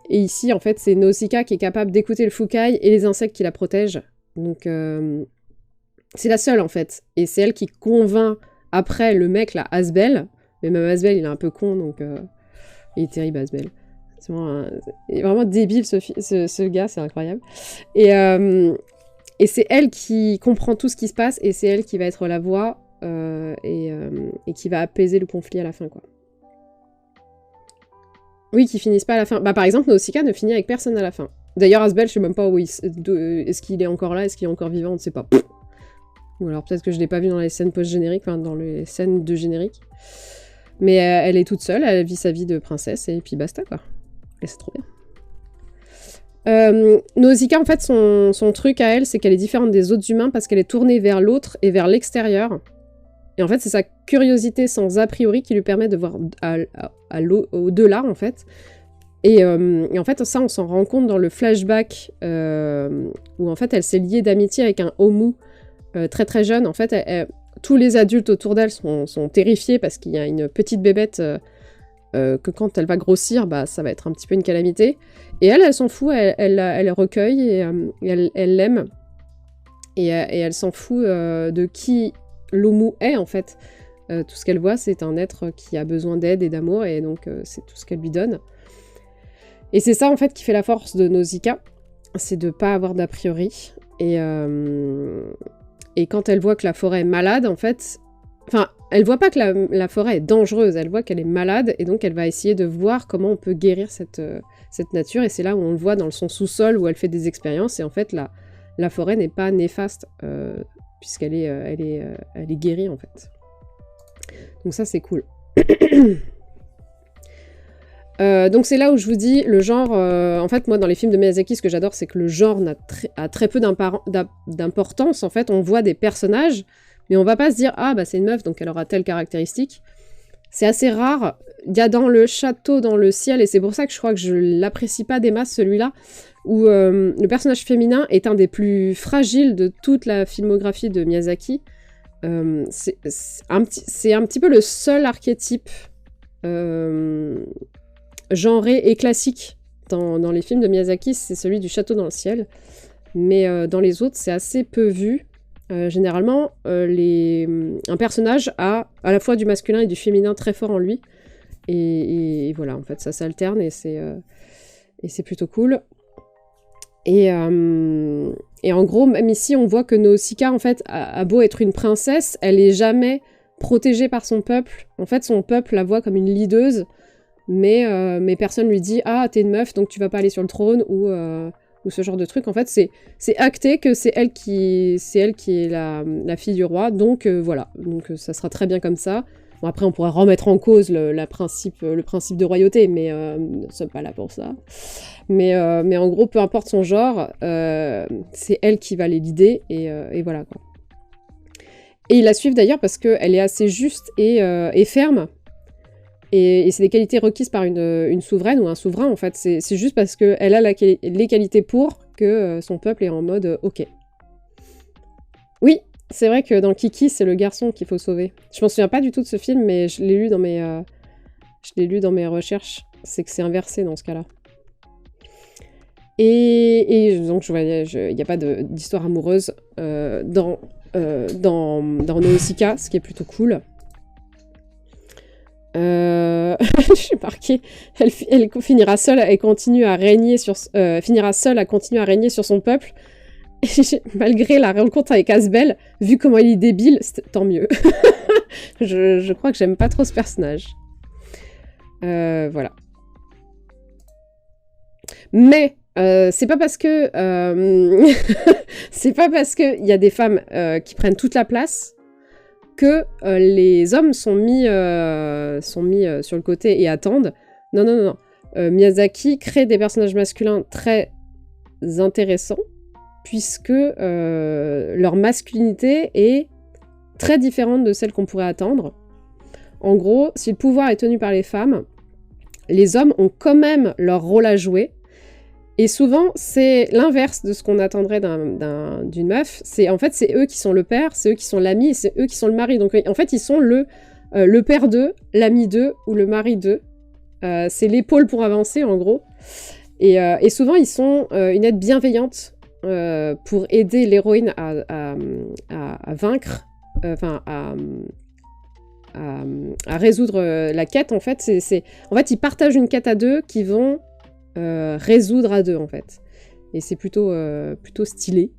ici, en fait, c'est Nausicaa qui est capable d'écouter le Fukai et les insectes qui la protègent. Donc, c'est la seule, en fait. Et c'est elle qui convainc, après, le mec, là, Asbel. Mais même Asbel, il est un peu con, donc... Il est terrible, Asbel. C'est vraiment débile, ce gars, c'est incroyable. Et c'est elle qui comprend tout ce qui se passe, et c'est elle qui va être la voix, et qui va apaiser le conflit à la fin, quoi. Oui, qui finissent pas à la fin. Bah, par exemple, Nausicaa ne finit avec personne à la fin. D'ailleurs, Asbel, je sais même pas où est-ce qu'il est encore là, est-ce qu'il est encore vivant, on ne sait pas. Ou alors peut-être que je l'ai pas vu dans les scènes post-génériques, enfin, dans les scènes de générique. Mais elle est toute seule, elle vit sa vie de princesse, et puis basta, quoi. Et c'est trop bien. Nausicaa, en fait, son truc à elle, c'est qu'elle est différente des autres humains parce qu'elle est tournée vers l'autre et vers l'extérieur. Et en fait, c'est sa curiosité sans a priori qui lui permet de voir au-delà, en fait. Et en fait, ça, on s'en rend compte dans le flashback où, en fait, elle s'est liée d'amitié avec un homu très très jeune. En fait, tous les adultes autour d'elle sont terrifiés parce qu'il y a une petite bébête que quand elle va grossir, bah, ça va être un petit peu une calamité. Et elle s'en fout, elle recueille et elle l'aime. Et elle s'en fout de qui l'homu est, en fait. Tout ce qu'elle voit, c'est un être qui a besoin d'aide et d'amour, et donc c'est tout ce qu'elle lui donne. Et c'est ça, en fait, qui fait la force de Nausicaa, c'est de pas avoir d'a priori. Et quand elle voit que la forêt est malade, en fait... Enfin, elle voit pas que la forêt est dangereuse, elle voit qu'elle est malade, et donc elle va essayer de voir comment on peut guérir cette nature, et c'est là où on le voit dans son sous-sol, où elle fait des expériences, et en fait, la forêt n'est pas néfaste, puisqu'elle est guérie, en fait. Donc ça, c'est cool. Donc c'est là où je vous dis, le genre... en fait, moi, dans les films de Miyazaki, ce que j'adore, c'est que le genre a très peu d'importance. En fait, on voit des personnages, mais on va pas se dire « Ah, bah c'est une meuf, donc elle aura telle caractéristique ». C'est assez rare. Il y a dans le château, dans le ciel, et c'est pour ça que je crois que je l'apprécie pas des masses, celui-là, où le personnage féminin est un des plus fragiles de toute la filmographie de Miyazaki. C'est un petit peu le seul archétype genré et classique dans les films de Miyazaki, c'est celui du château dans le ciel. Mais dans les autres, c'est assez peu vu. Généralement, un personnage a à la fois du masculin et du féminin très fort en lui. Et voilà, en fait, ça s'alterne et c'est plutôt cool. Et en gros, même ici, on voit que Nausicaa, en fait, a beau être une princesse, elle est jamais protégée par son peuple. En fait, son peuple la voit comme une leaduse, mais personne lui dit « Ah, t'es une meuf, donc tu vas pas aller sur le trône » ou ce genre de truc. En fait, c'est acté que c'est elle qui est la fille du roi, donc voilà. Donc ça sera très bien comme ça. Bon, après, on pourra remettre en cause le principe de royauté, mais nous ne sommes pas là pour ça. Mais en gros, peu importe son genre, c'est elle qui va les leader, et voilà, quoi. Et ils la suivent d'ailleurs parce qu'elle est assez juste et ferme, et c'est des qualités requises par une souveraine ou un souverain, en fait. C'est juste parce qu'elle a les qualités pour que son peuple est en mode ok. Oui, c'est vrai que dans Kiki, c'est le garçon qu'il faut sauver. Je m'en souviens pas du tout de ce film, mais je l'ai lu dans mes recherches. C'est que c'est inversé dans ce cas-là. Et donc, il n'y a pas d'histoire amoureuse dans Nausicaa, ce qui est plutôt cool. J'ai marqué, elle finira seule à continuer à régner sur son peuple. Malgré la rencontre avec Asbel, vu comment il est débile, tant mieux. je crois que j'aime pas trop ce personnage. Voilà. Mais c'est pas parce que c'est pas parce que il y a des femmes qui prennent toute la place que les hommes sont mis sur le côté et attendent. Non. Miyazaki crée des personnages masculins très intéressants, puisque leur masculinité est très différente de celle qu'on pourrait attendre. En gros, si le pouvoir est tenu par les femmes, les hommes ont quand même leur rôle à jouer. Et souvent, c'est l'inverse de ce qu'on attendrait d'une meuf. En fait, c'est eux qui sont le père, c'est eux qui sont l'ami, et c'est eux qui sont le mari. Donc, en fait, ils sont le père d'eux, l'ami d'eux, ou le mari d'eux. C'est l'épaule pour avancer, en gros. Et souvent, ils sont une aide bienveillante pour aider l'héroïne à vaincre, à résoudre la quête, en fait. En fait, ils partagent une quête à deux qui vont résoudre à deux, en fait. Et c'est plutôt stylé.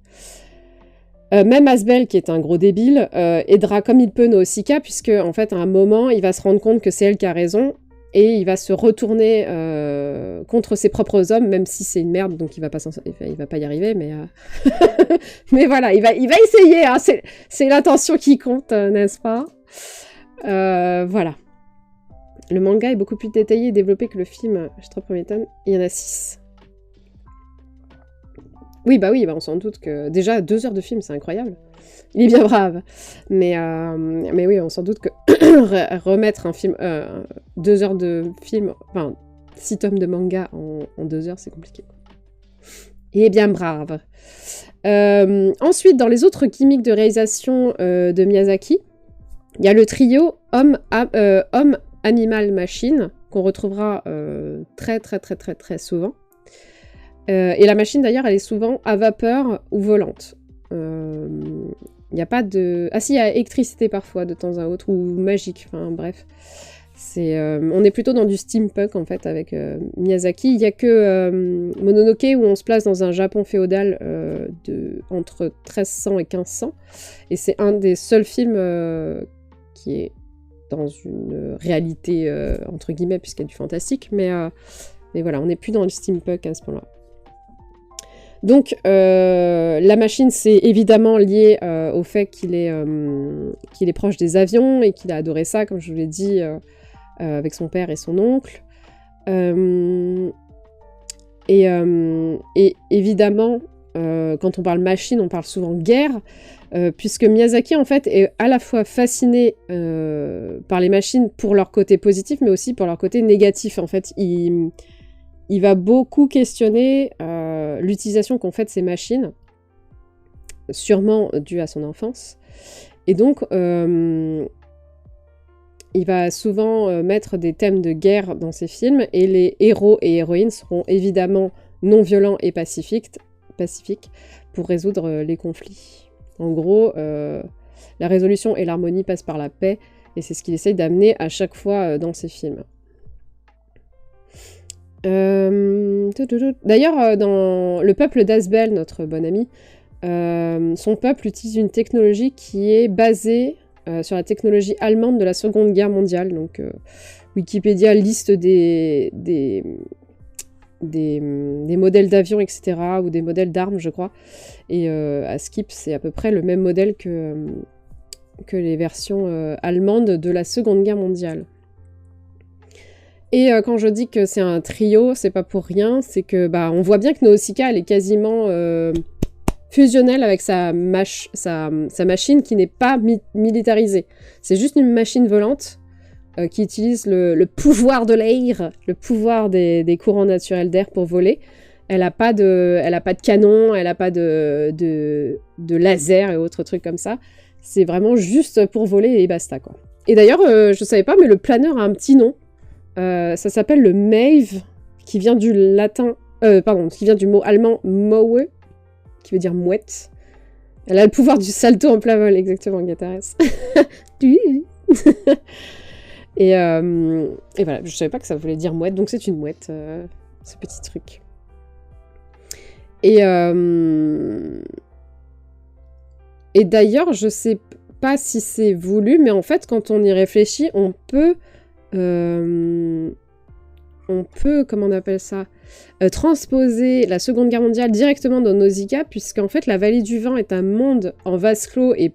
Même Asbel, qui est un gros débile, aidera comme il peut Nausicaa, puisque, en fait, à un moment, il va se rendre compte que c'est elle qui a raison, et il va se retourner contre ses propres hommes, même si c'est une merde, donc il va pas y arriver, mais mais voilà, il va essayer, hein, c'est l'intention qui compte, n'est-ce pas? Voilà. Le manga est beaucoup plus détaillé et développé que le film. J'ai 3 premiers tomes. Il y en a 6. Oui, bah oui, bah on s'en doute que... Déjà, 2 heures de film, c'est incroyable. Il est bien brave. Mais oui, on s'en doute que remettre un film... 2 heures de film... Enfin, 6 tomes de manga en 2 heures, c'est compliqué. Il est bien brave. Ensuite, dans les autres gimmicks de réalisation de Miyazaki, il y a le trio homme, animal, machine, qu'on retrouvera très souvent. Et la machine, d'ailleurs, elle est souvent à vapeur ou volante. Il n'y a pas de... Ah si, il y a électricité parfois, de temps à autre, ou magique, enfin bref. On est plutôt dans du steampunk, en fait, avec Miyazaki. Il n'y a que Mononoke, où on se place dans un Japon féodal entre 1300 et 1500. Et c'est un des seuls films qui est dans une réalité, entre guillemets, puisqu'il y a du fantastique. Mais voilà, on n'est plus dans le steampunk à ce point-là. Donc, la machine, c'est évidemment lié au fait qu'il est proche des avions et qu'il a adoré ça, comme je vous l'ai dit, avec son père et son oncle. Et évidemment, quand on parle machine, on parle souvent guerre, puisque Miyazaki, en fait, est à la fois fasciné par les machines pour leur côté positif, mais aussi pour leur côté négatif. En fait, il va beaucoup questionner l'utilisation qu'ont fait ces machines, sûrement due à son enfance. Et donc, il va souvent mettre des thèmes de guerre dans ses films, et les héros et héroïnes seront évidemment non violents et pacifiques pour résoudre les conflits. En gros, la résolution et l'harmonie passent par la paix, et c'est ce qu'il essaye d'amener à chaque fois dans ses films. D'ailleurs, dans Le Peuple d'Asbel, notre bon ami, son peuple utilise une technologie qui est basée sur la technologie allemande de la Seconde Guerre mondiale. Donc, Wikipédia liste des modèles d'avions, etc., ou des modèles d'armes, je crois. Et à Skip, c'est à peu près le même modèle que les versions allemandes de la Seconde Guerre mondiale. Et quand je dis que c'est un trio, c'est pas pour rien, c'est que on voit bien que Nausicaa, elle est quasiment fusionnelle avec sa machine qui n'est pas militarisée. C'est juste une machine volante qui utilise le pouvoir de l'air, le pouvoir des courants naturels d'air pour voler. Elle a pas de canon, elle a pas de laser et autres trucs comme ça. C'est vraiment juste pour voler et basta, quoi. Et d'ailleurs, je savais pas, mais le planeur a un petit nom. Ça s'appelle le Mave, qui vient du latin, qui vient du mot allemand Maue, qui veut dire mouette. Elle a le pouvoir du salto en plein vol, exactement, Gatares. et voilà, je savais pas que ça voulait dire mouette, donc c'est une mouette, ce petit truc. Et d'ailleurs, je sais pas si c'est voulu, mais en fait, quand on y réfléchit, on peut, comment on appelle ça, transposer la Seconde Guerre mondiale directement dans Nausicaa, puisqu'en fait la Vallée du Vent est un monde en vase clos et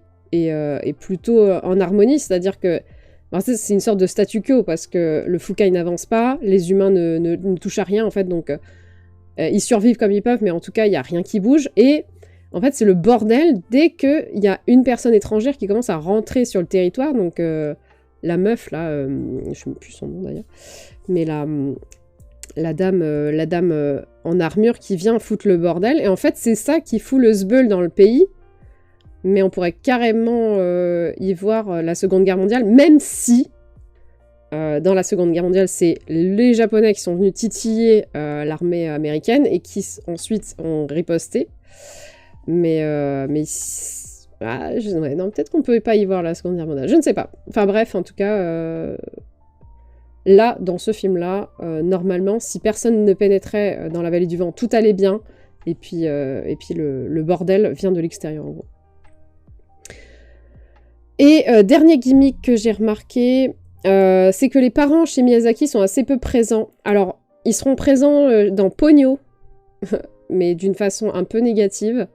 plutôt en harmonie, c'est-à-dire que c'est une sorte de statu quo, parce que le Fukai n'avance pas, les humains ne touchent à rien, en fait, donc ils survivent comme ils peuvent, mais en tout cas il n'y a rien qui bouge, et en fait c'est le bordel dès qu'il y a une personne étrangère qui commence à rentrer sur le territoire, donc... la meuf, là, je ne sais plus son nom d'ailleurs, mais la dame en armure qui vient foutre le bordel. Et en fait, c'est ça qui fout le zbeul dans le pays. Mais on pourrait carrément y voir la Seconde Guerre mondiale, même si, dans la Seconde Guerre mondiale, c'est les Japonais qui sont venus titiller l'armée américaine et qui ensuite ont riposté. Mais non, peut-être qu'on peut pas y voir la Seconde Guerre mondiale, je ne sais pas. Enfin bref, en tout cas, là, dans ce film-là, normalement, si personne ne pénétrait dans la Vallée du Vent, tout allait bien, et puis le bordel vient de l'extérieur, en gros. Et dernier gimmick que j'ai remarqué, c'est que les parents chez Miyazaki sont assez peu présents. Alors, ils seront présents dans Ponyo, mais d'une façon un peu négative.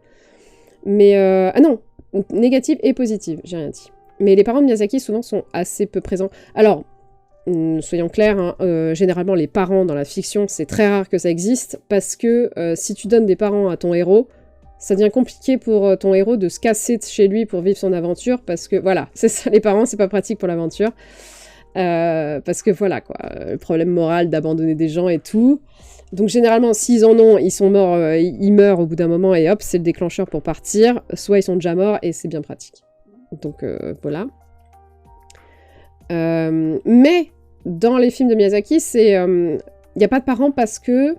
Mais, ah non, négative et positive, j'ai rien dit. Mais les parents de Miyazaki, souvent, sont assez peu présents. Alors, soyons clairs, hein, généralement, les parents dans la fiction, c'est très rare que ça existe, parce que si tu donnes des parents à ton héros, ça devient compliqué pour ton héros de se casser de chez lui pour vivre son aventure, parce que voilà, c'est ça, les parents, c'est pas pratique pour l'aventure. Parce que voilà, quoi, le problème moral d'abandonner des gens et tout. Donc généralement, s'ils en ont, ils sont morts, ils meurent au bout d'un moment et hop, c'est le déclencheur pour partir. Soit ils sont déjà morts et c'est bien pratique. Donc voilà. Mais dans les films de Miyazaki, il n'y a pas de parents parce que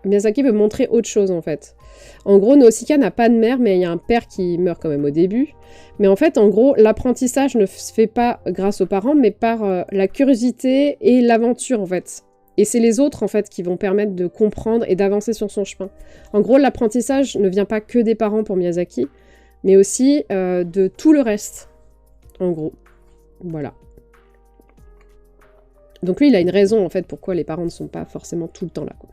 Miyazaki veut montrer autre chose en fait. En gros, Nausicaa n'a pas de mère, mais il y a un père qui meurt quand même au début. Mais en fait, en gros, l'apprentissage ne se fait pas grâce aux parents, mais par la curiosité et l'aventure en fait. Et c'est les autres, en fait, qui vont permettre de comprendre et d'avancer sur son chemin. En gros, l'apprentissage ne vient pas que des parents pour Miyazaki, mais aussi de tout le reste, en gros. Voilà. Donc lui, il a une raison, en fait, pourquoi les parents ne sont pas forcément tout le temps là, quoi.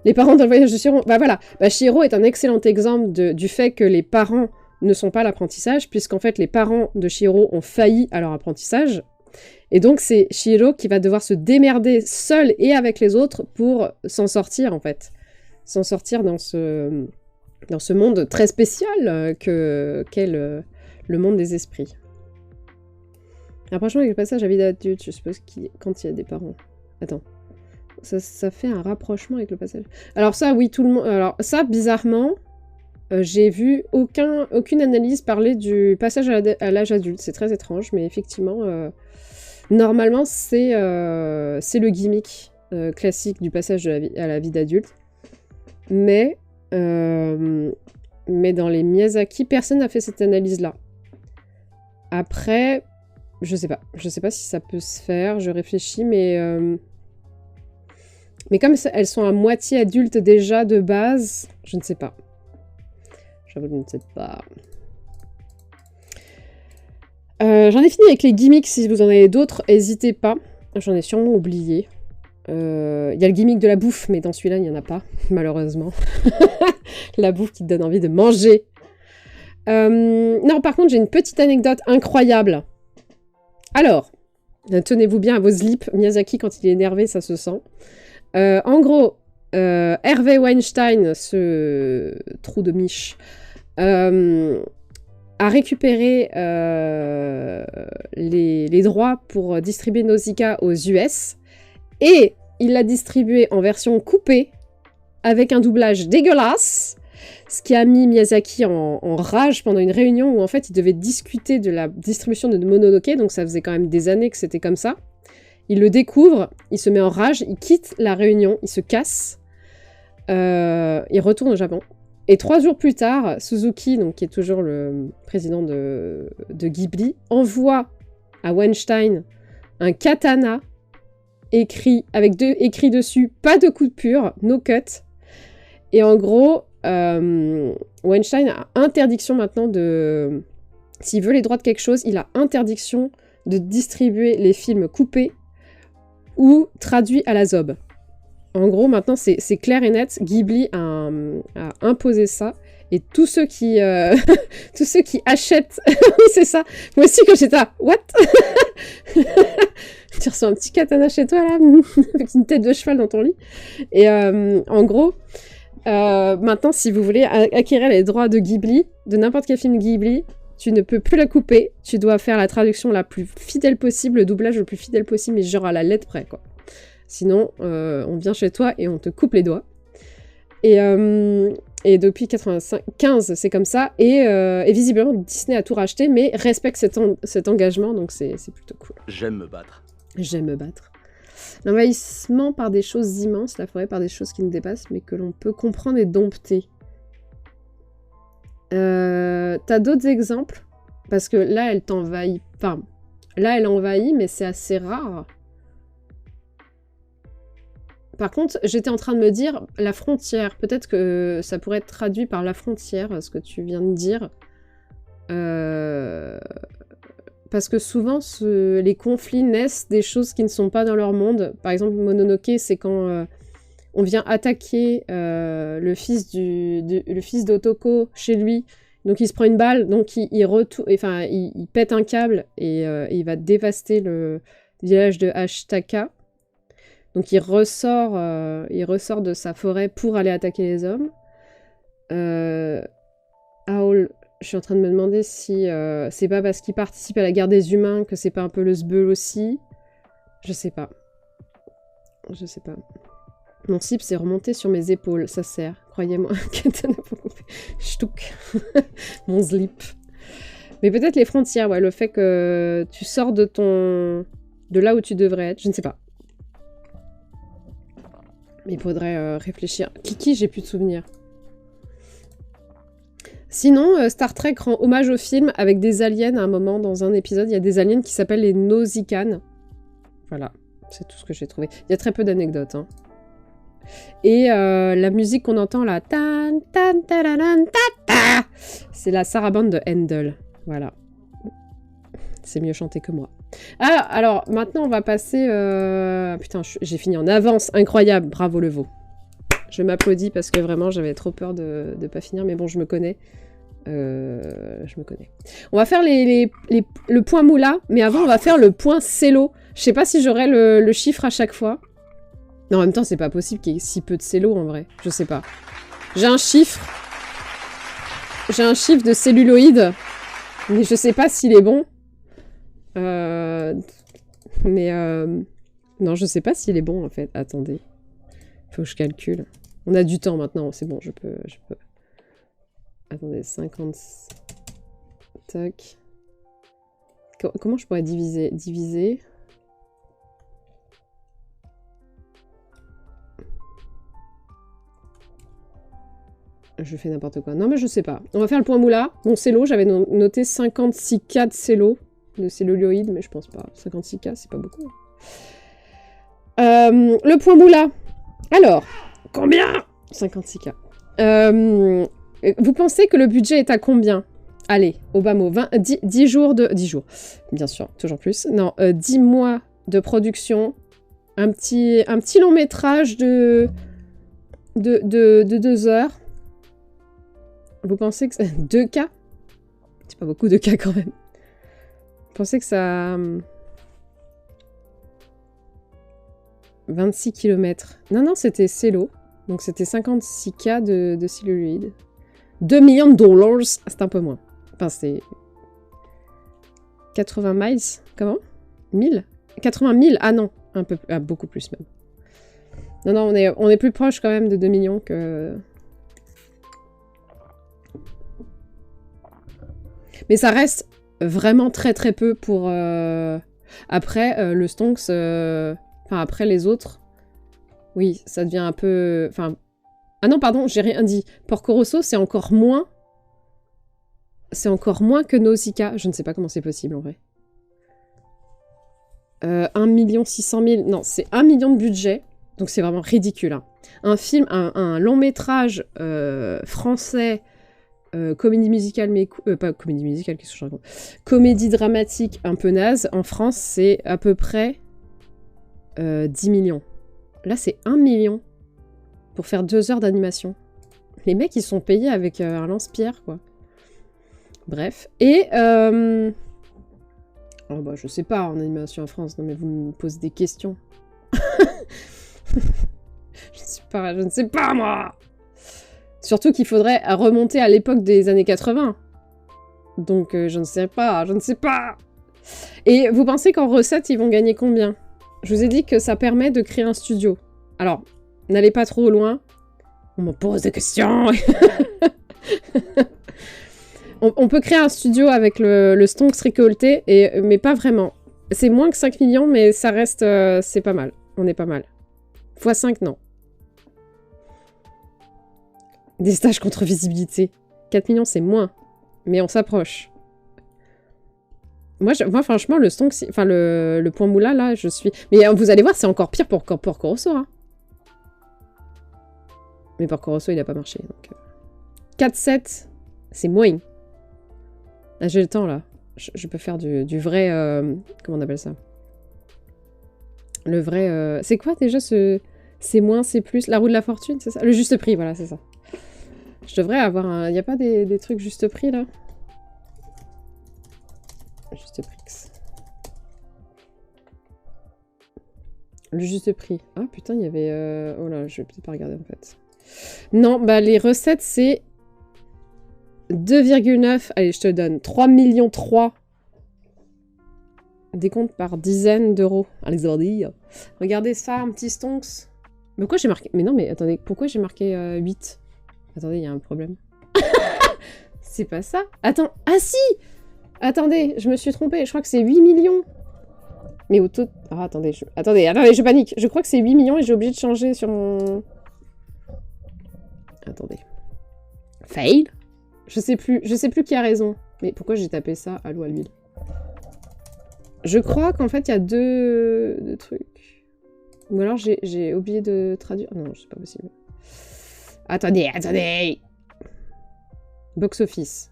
Les parents dans le voyage de Chihiro... Bah voilà, Chihiro est un excellent exemple du fait que les parents ne sont pas l'apprentissage, puisqu'en fait, les parents de Chihiro ont failli à leur apprentissage. Et donc, c'est Chihiro qui va devoir se démerder seul et avec les autres pour s'en sortir, en fait. S'en sortir dans ce monde très spécial qu'est le monde des esprits. Rapprochement avec le passage à vie d'adulte, je suppose, quand il y a des parents. Attends. Ça fait un rapprochement avec le passage. Alors ça, oui, tout le monde... Alors ça, bizarrement, j'ai vu aucune analyse parler du passage à l'âge adulte. C'est très étrange, mais effectivement... Normalement, c'est le gimmick classique du passage à la vie d'adulte. Mais dans les Miyazaki, personne n'a fait cette analyse-là. Après, je sais pas. Je sais pas si ça peut se faire, je réfléchis, mais comme elles sont à moitié adultes déjà de base, je ne sais pas. J'avoue, je ne sais pas. J'en ai fini avec les gimmicks, si vous en avez d'autres, n'hésitez pas. J'en ai sûrement oublié. Il y a le gimmick de la bouffe, mais dans celui-là, il n'y en a pas, malheureusement. La bouffe qui te donne envie de manger. Non, par contre, j'ai une petite anecdote incroyable. Alors, tenez-vous bien à vos slips. Miyazaki, quand il est énervé, ça se sent. En gros, Hervé Weinstein, ce trou de miche, a récupéré les droits pour distribuer Nausicaa aux US et il l'a distribué en version coupée avec un doublage dégueulasse, ce qui a mis Miyazaki en rage pendant une réunion où en fait il devait discuter de la distribution de Mononoke, donc ça faisait quand même des années que c'était comme ça. Il le découvre, il se met en rage, il quitte la réunion, il se casse, il retourne au Japon. Et 3 jours plus tard, Suzuki, donc, qui est toujours le président de Ghibli, envoie à Weinstein un katana écrit dessus « Pas de coup de pur, no cut ». Et en gros, Weinstein a interdiction maintenant de... S'il veut les droits de quelque chose, il a interdiction de distribuer les films coupés ou traduits à la zob. En gros, maintenant, c'est clair et net. Ghibli a imposé ça. Et tous ceux qui achètent... oui, c'est ça. Moi aussi, quand j'étais là, what? Tu reçois un petit katana chez toi, là, avec une tête de cheval dans ton lit. Et en gros, maintenant, si vous voulez acquérir les droits de Ghibli, de n'importe quel film Ghibli, tu ne peux plus la couper. Tu dois faire la traduction la plus fidèle possible, le doublage le plus fidèle possible, mais genre à la lettre près, quoi. Sinon, on vient chez toi et on te coupe les doigts. Et depuis 95, c'est comme ça. Et visiblement, Disney a tout racheté, mais respecte cet engagement, donc c'est plutôt cool. J'aime me battre. J'aime me battre. L'envahissement par des choses immenses, la forêt par des choses qui nous dépassent, mais que l'on peut comprendre et dompter. T'as d'autres exemples? Parce que là, elle t'envahit. Enfin, là, elle envahit, mais c'est assez rare. Par contre, j'étais en train de me dire la frontière. Peut-être que ça pourrait être traduit par la frontière, ce que tu viens de dire. Parce que souvent, les conflits naissent des choses qui ne sont pas dans leur monde. Par exemple, Mononoke, c'est quand on vient attaquer le fils d'Otoko chez lui. Donc il se prend une balle, donc il pète un câble et il va dévaster le village de Ashitaka. Donc il ressort de sa forêt pour aller attaquer les hommes. Aol, je suis en train de me demander si c'est pas parce qu'il participe à la guerre des humains que c'est pas un peu le sbeul aussi. Je sais pas. Je sais pas. Mon slip s'est remonté sur mes épaules, ça sert. Croyez-moi. Ch'touk. Mon slip. Mais peut-être les frontières, ouais, le fait que tu sors de de là où tu devrais être, je ne sais pas. Il faudrait réfléchir. Kiki, j'ai plus de souvenirs. Sinon, Star Trek rend hommage au film avec des aliens à un moment dans un épisode. Il y a des aliens qui s'appellent les Nausicaan. Voilà, c'est tout ce que j'ai trouvé. Il y a très peu d'anecdotes. Hein. Et la musique qu'on entend là, tan, tan, tararan, ta, ta, c'est la sarabande de Handel. Voilà. C'est mieux chanté que moi. Ah, alors, maintenant, on va passer... Putain, j'ai fini en avance. Incroyable. Bravo, le veau. Je m'applaudis parce que vraiment, j'avais trop peur de ne pas finir. Mais bon, je me connais. Je me connais. On va faire le point moula. Mais avant, on va faire le point cello. Je sais pas si j'aurai le chiffre à chaque fois. Non, en même temps, c'est pas possible qu'il y ait si peu de cello, en vrai. Je sais pas. J'ai un chiffre. J'ai un chiffre de celluloïd. Mais je sais pas s'il est bon. Non, je sais pas s'il est bon, en fait. Attendez. Faut que je calcule. On a du temps, maintenant. C'est bon, je peux... Attendez, 50... Tac. Comment je pourrais diviser... Je fais n'importe quoi. Non, mais je sais pas. On va faire le point moula. Mon cello, j'avais noté 56K de cello. De celluloïd, mais je pense pas. 56K, c'est pas beaucoup. Le point moula. Alors, combien 56K. Vous pensez que le budget est à combien? Allez, au bas mot. 10 jours de... 10 jours. Bien sûr, toujours plus. Non, 10 mois de production. Un petit long métrage de 2 heures. Vous pensez que... 2K? C'est pas beaucoup de cas quand même. Vous pensez que ça... 26 km. Non, c'était cello. Donc c'était 56K de celluloïd. 2 millions de dollars, c'est un peu moins. Enfin, c'est... 80 miles? Comment? 1000? 80 000? Ah non, un peu... Ah, beaucoup plus même. Non, on est plus proche quand même de 2 millions que... Mais ça reste vraiment très très peu pour... Après, le Stonks... Enfin, après les autres... Oui, ça devient un peu... Enfin... Ah non, pardon, j'ai rien dit. Porco Rosso, c'est encore moins... C'est encore moins que Nausicaa. Je ne sais pas comment c'est possible, en vrai. 1 600 000... Non, c'est 1 million de budget. Donc c'est vraiment ridicule. Hein. Un film, un long métrage français... comédie musicale, mais... pas comédie musicale, qu'est-ce que je raconte? Comédie dramatique un peu naze. En France, c'est à peu près 10 millions. Là, c'est 1 million pour faire 2 heures d'animation. Les mecs, ils sont payés avec un lance-pierre, quoi. Bref. Et... Oh bah, je sais pas, en animation en France. Non, mais vous me posez des questions. Je ne sais pas, moi. Surtout qu'il faudrait remonter à l'époque des années 80. Donc, je ne sais pas, Et vous pensez qu'en recettes, ils vont gagner combien? Je vous ai dit que ça permet de créer un studio. Alors, n'allez pas trop loin. On me pose des questions. on peut créer un studio avec le stonks récolté, mais pas vraiment. C'est moins que 5 millions, mais ça reste... c'est pas mal. On est pas mal. X 5, non. Des stages contre visibilité. 4 millions, c'est moins. Mais on s'approche. Moi, franchement, le stonks... Enfin, le point moula, là, je suis... Mais vous allez voir, c'est encore pire pour Porco Rosso, hein. Mais Porco Rosso, il a pas marché, donc... 4-7, c'est moins. Ah, j'ai le temps, là. Je peux faire du vrai... comment on appelle ça? Le vrai... C'est quoi, déjà, ce... C'est moins, c'est plus... La roue de la fortune, c'est ça? Le juste prix, voilà, c'est ça. Je devrais avoir un... Y a pas des trucs juste prix, là? Juste prix. Le juste prix. Ah, putain, il y avait... Oh là, je vais peut-être pas regarder, en fait. Non, bah, les recettes, c'est 2,9. Allez, je te donne 3 millions 3. Décompte par dizaines d'euros. Allez, ordilles. Regardez ça, un petit stonks. Mais pourquoi j'ai marqué... Mais non, mais attendez, pourquoi j'ai marqué 8? Attendez, il y a un problème. C'est pas ça. Attends, ah si! Attendez, je me suis trompée, je crois que c'est 8 millions. Mais au tout... Ah, attendez, attendez, je panique. Je crois que c'est 8 millions et j'ai oublié de changer sur mon... Attendez. Fail? Je sais plus qui a raison. Mais pourquoi j'ai tapé ça à l'eau à l'huile? Je crois qu'en fait, il y a deux trucs. Ou alors, j'ai oublié de traduire. Non, c'est pas possible. Attendez, attendez! Box office.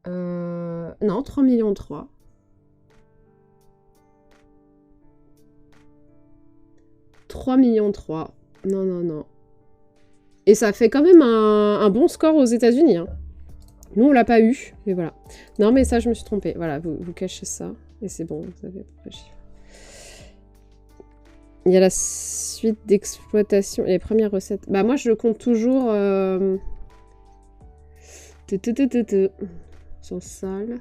Non, 3 millions 3. Non, non, non. Et ça fait quand même un bon score aux États-Unis. Hein. Nous, on l'a pas eu, mais voilà. Non, mais ça, je me suis trompée. Voilà, vous cachez ça. Et c'est bon, vous avez le chiffre. Il y a la suite d'exploitation et les premières recettes. Bah, moi, je compte toujours... Son sale.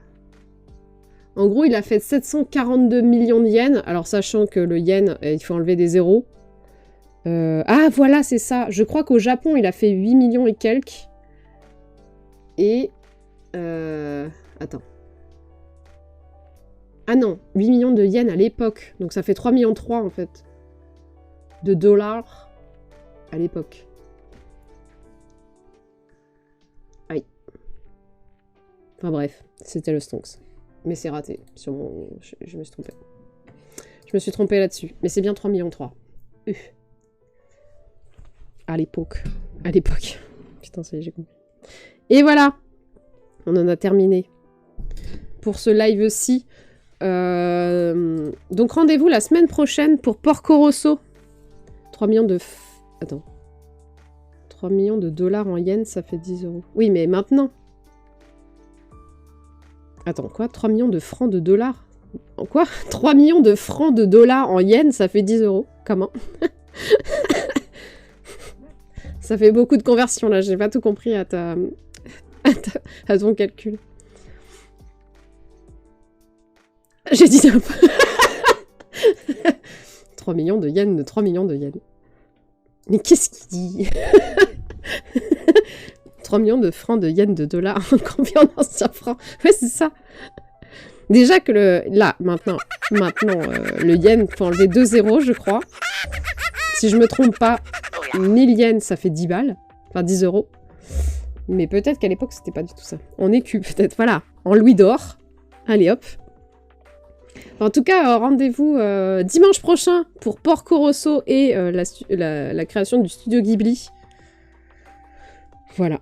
En gros, il a fait 742 millions de yens. Alors, sachant que le yen, il faut enlever des zéros. Ah, voilà, c'est ça. Je crois qu'au Japon, il a fait 8 millions et quelques. Et... Attends. Ah non, 8 millions de yens à l'époque. Donc ça fait 3 millions 3 en fait. De dollars à l'époque. Aïe. Enfin bref, c'était le stonks. Mais c'est raté. Sur mon... je me suis trompée. Je me suis trompée là-dessus. Mais c'est bien 3 millions 3. À l'époque. À l'époque. Putain, ça y est, j'ai compris. Et voilà. On en a terminé. Pour ce live-ci. Donc rendez-vous la semaine prochaine pour Porco Rosso. 3 millions de... Attends. 3 millions de dollars en yens, ça fait 10 euros. Oui, mais maintenant. Attends, quoi? 3 millions de francs de dollars? Quoi? 3 millions de francs de dollars en yens, ça fait 10 euros. Comment? Ça fait beaucoup de conversions, là. J'ai pas tout compris à ton calcul. J'ai dit un peu. 3 millions de yens, 3 millions de yens. Mais qu'est-ce qu'il dit? 3 millions de francs de yens de dollars. Combien en anciens francs? Ouais, c'est ça. Déjà que là, maintenant, le yen, faut enlever 2 zéros, je crois. Si je me trompe pas, 1000 yens, ça fait 10 balles. Enfin, 10 euros. Mais peut-être qu'à l'époque, c'était pas du tout ça. En écu, peut-être. Voilà. En louis d'or. Allez, hop. En tout cas, rendez-vous dimanche prochain pour Porco Rosso et la création du studio Ghibli. Voilà.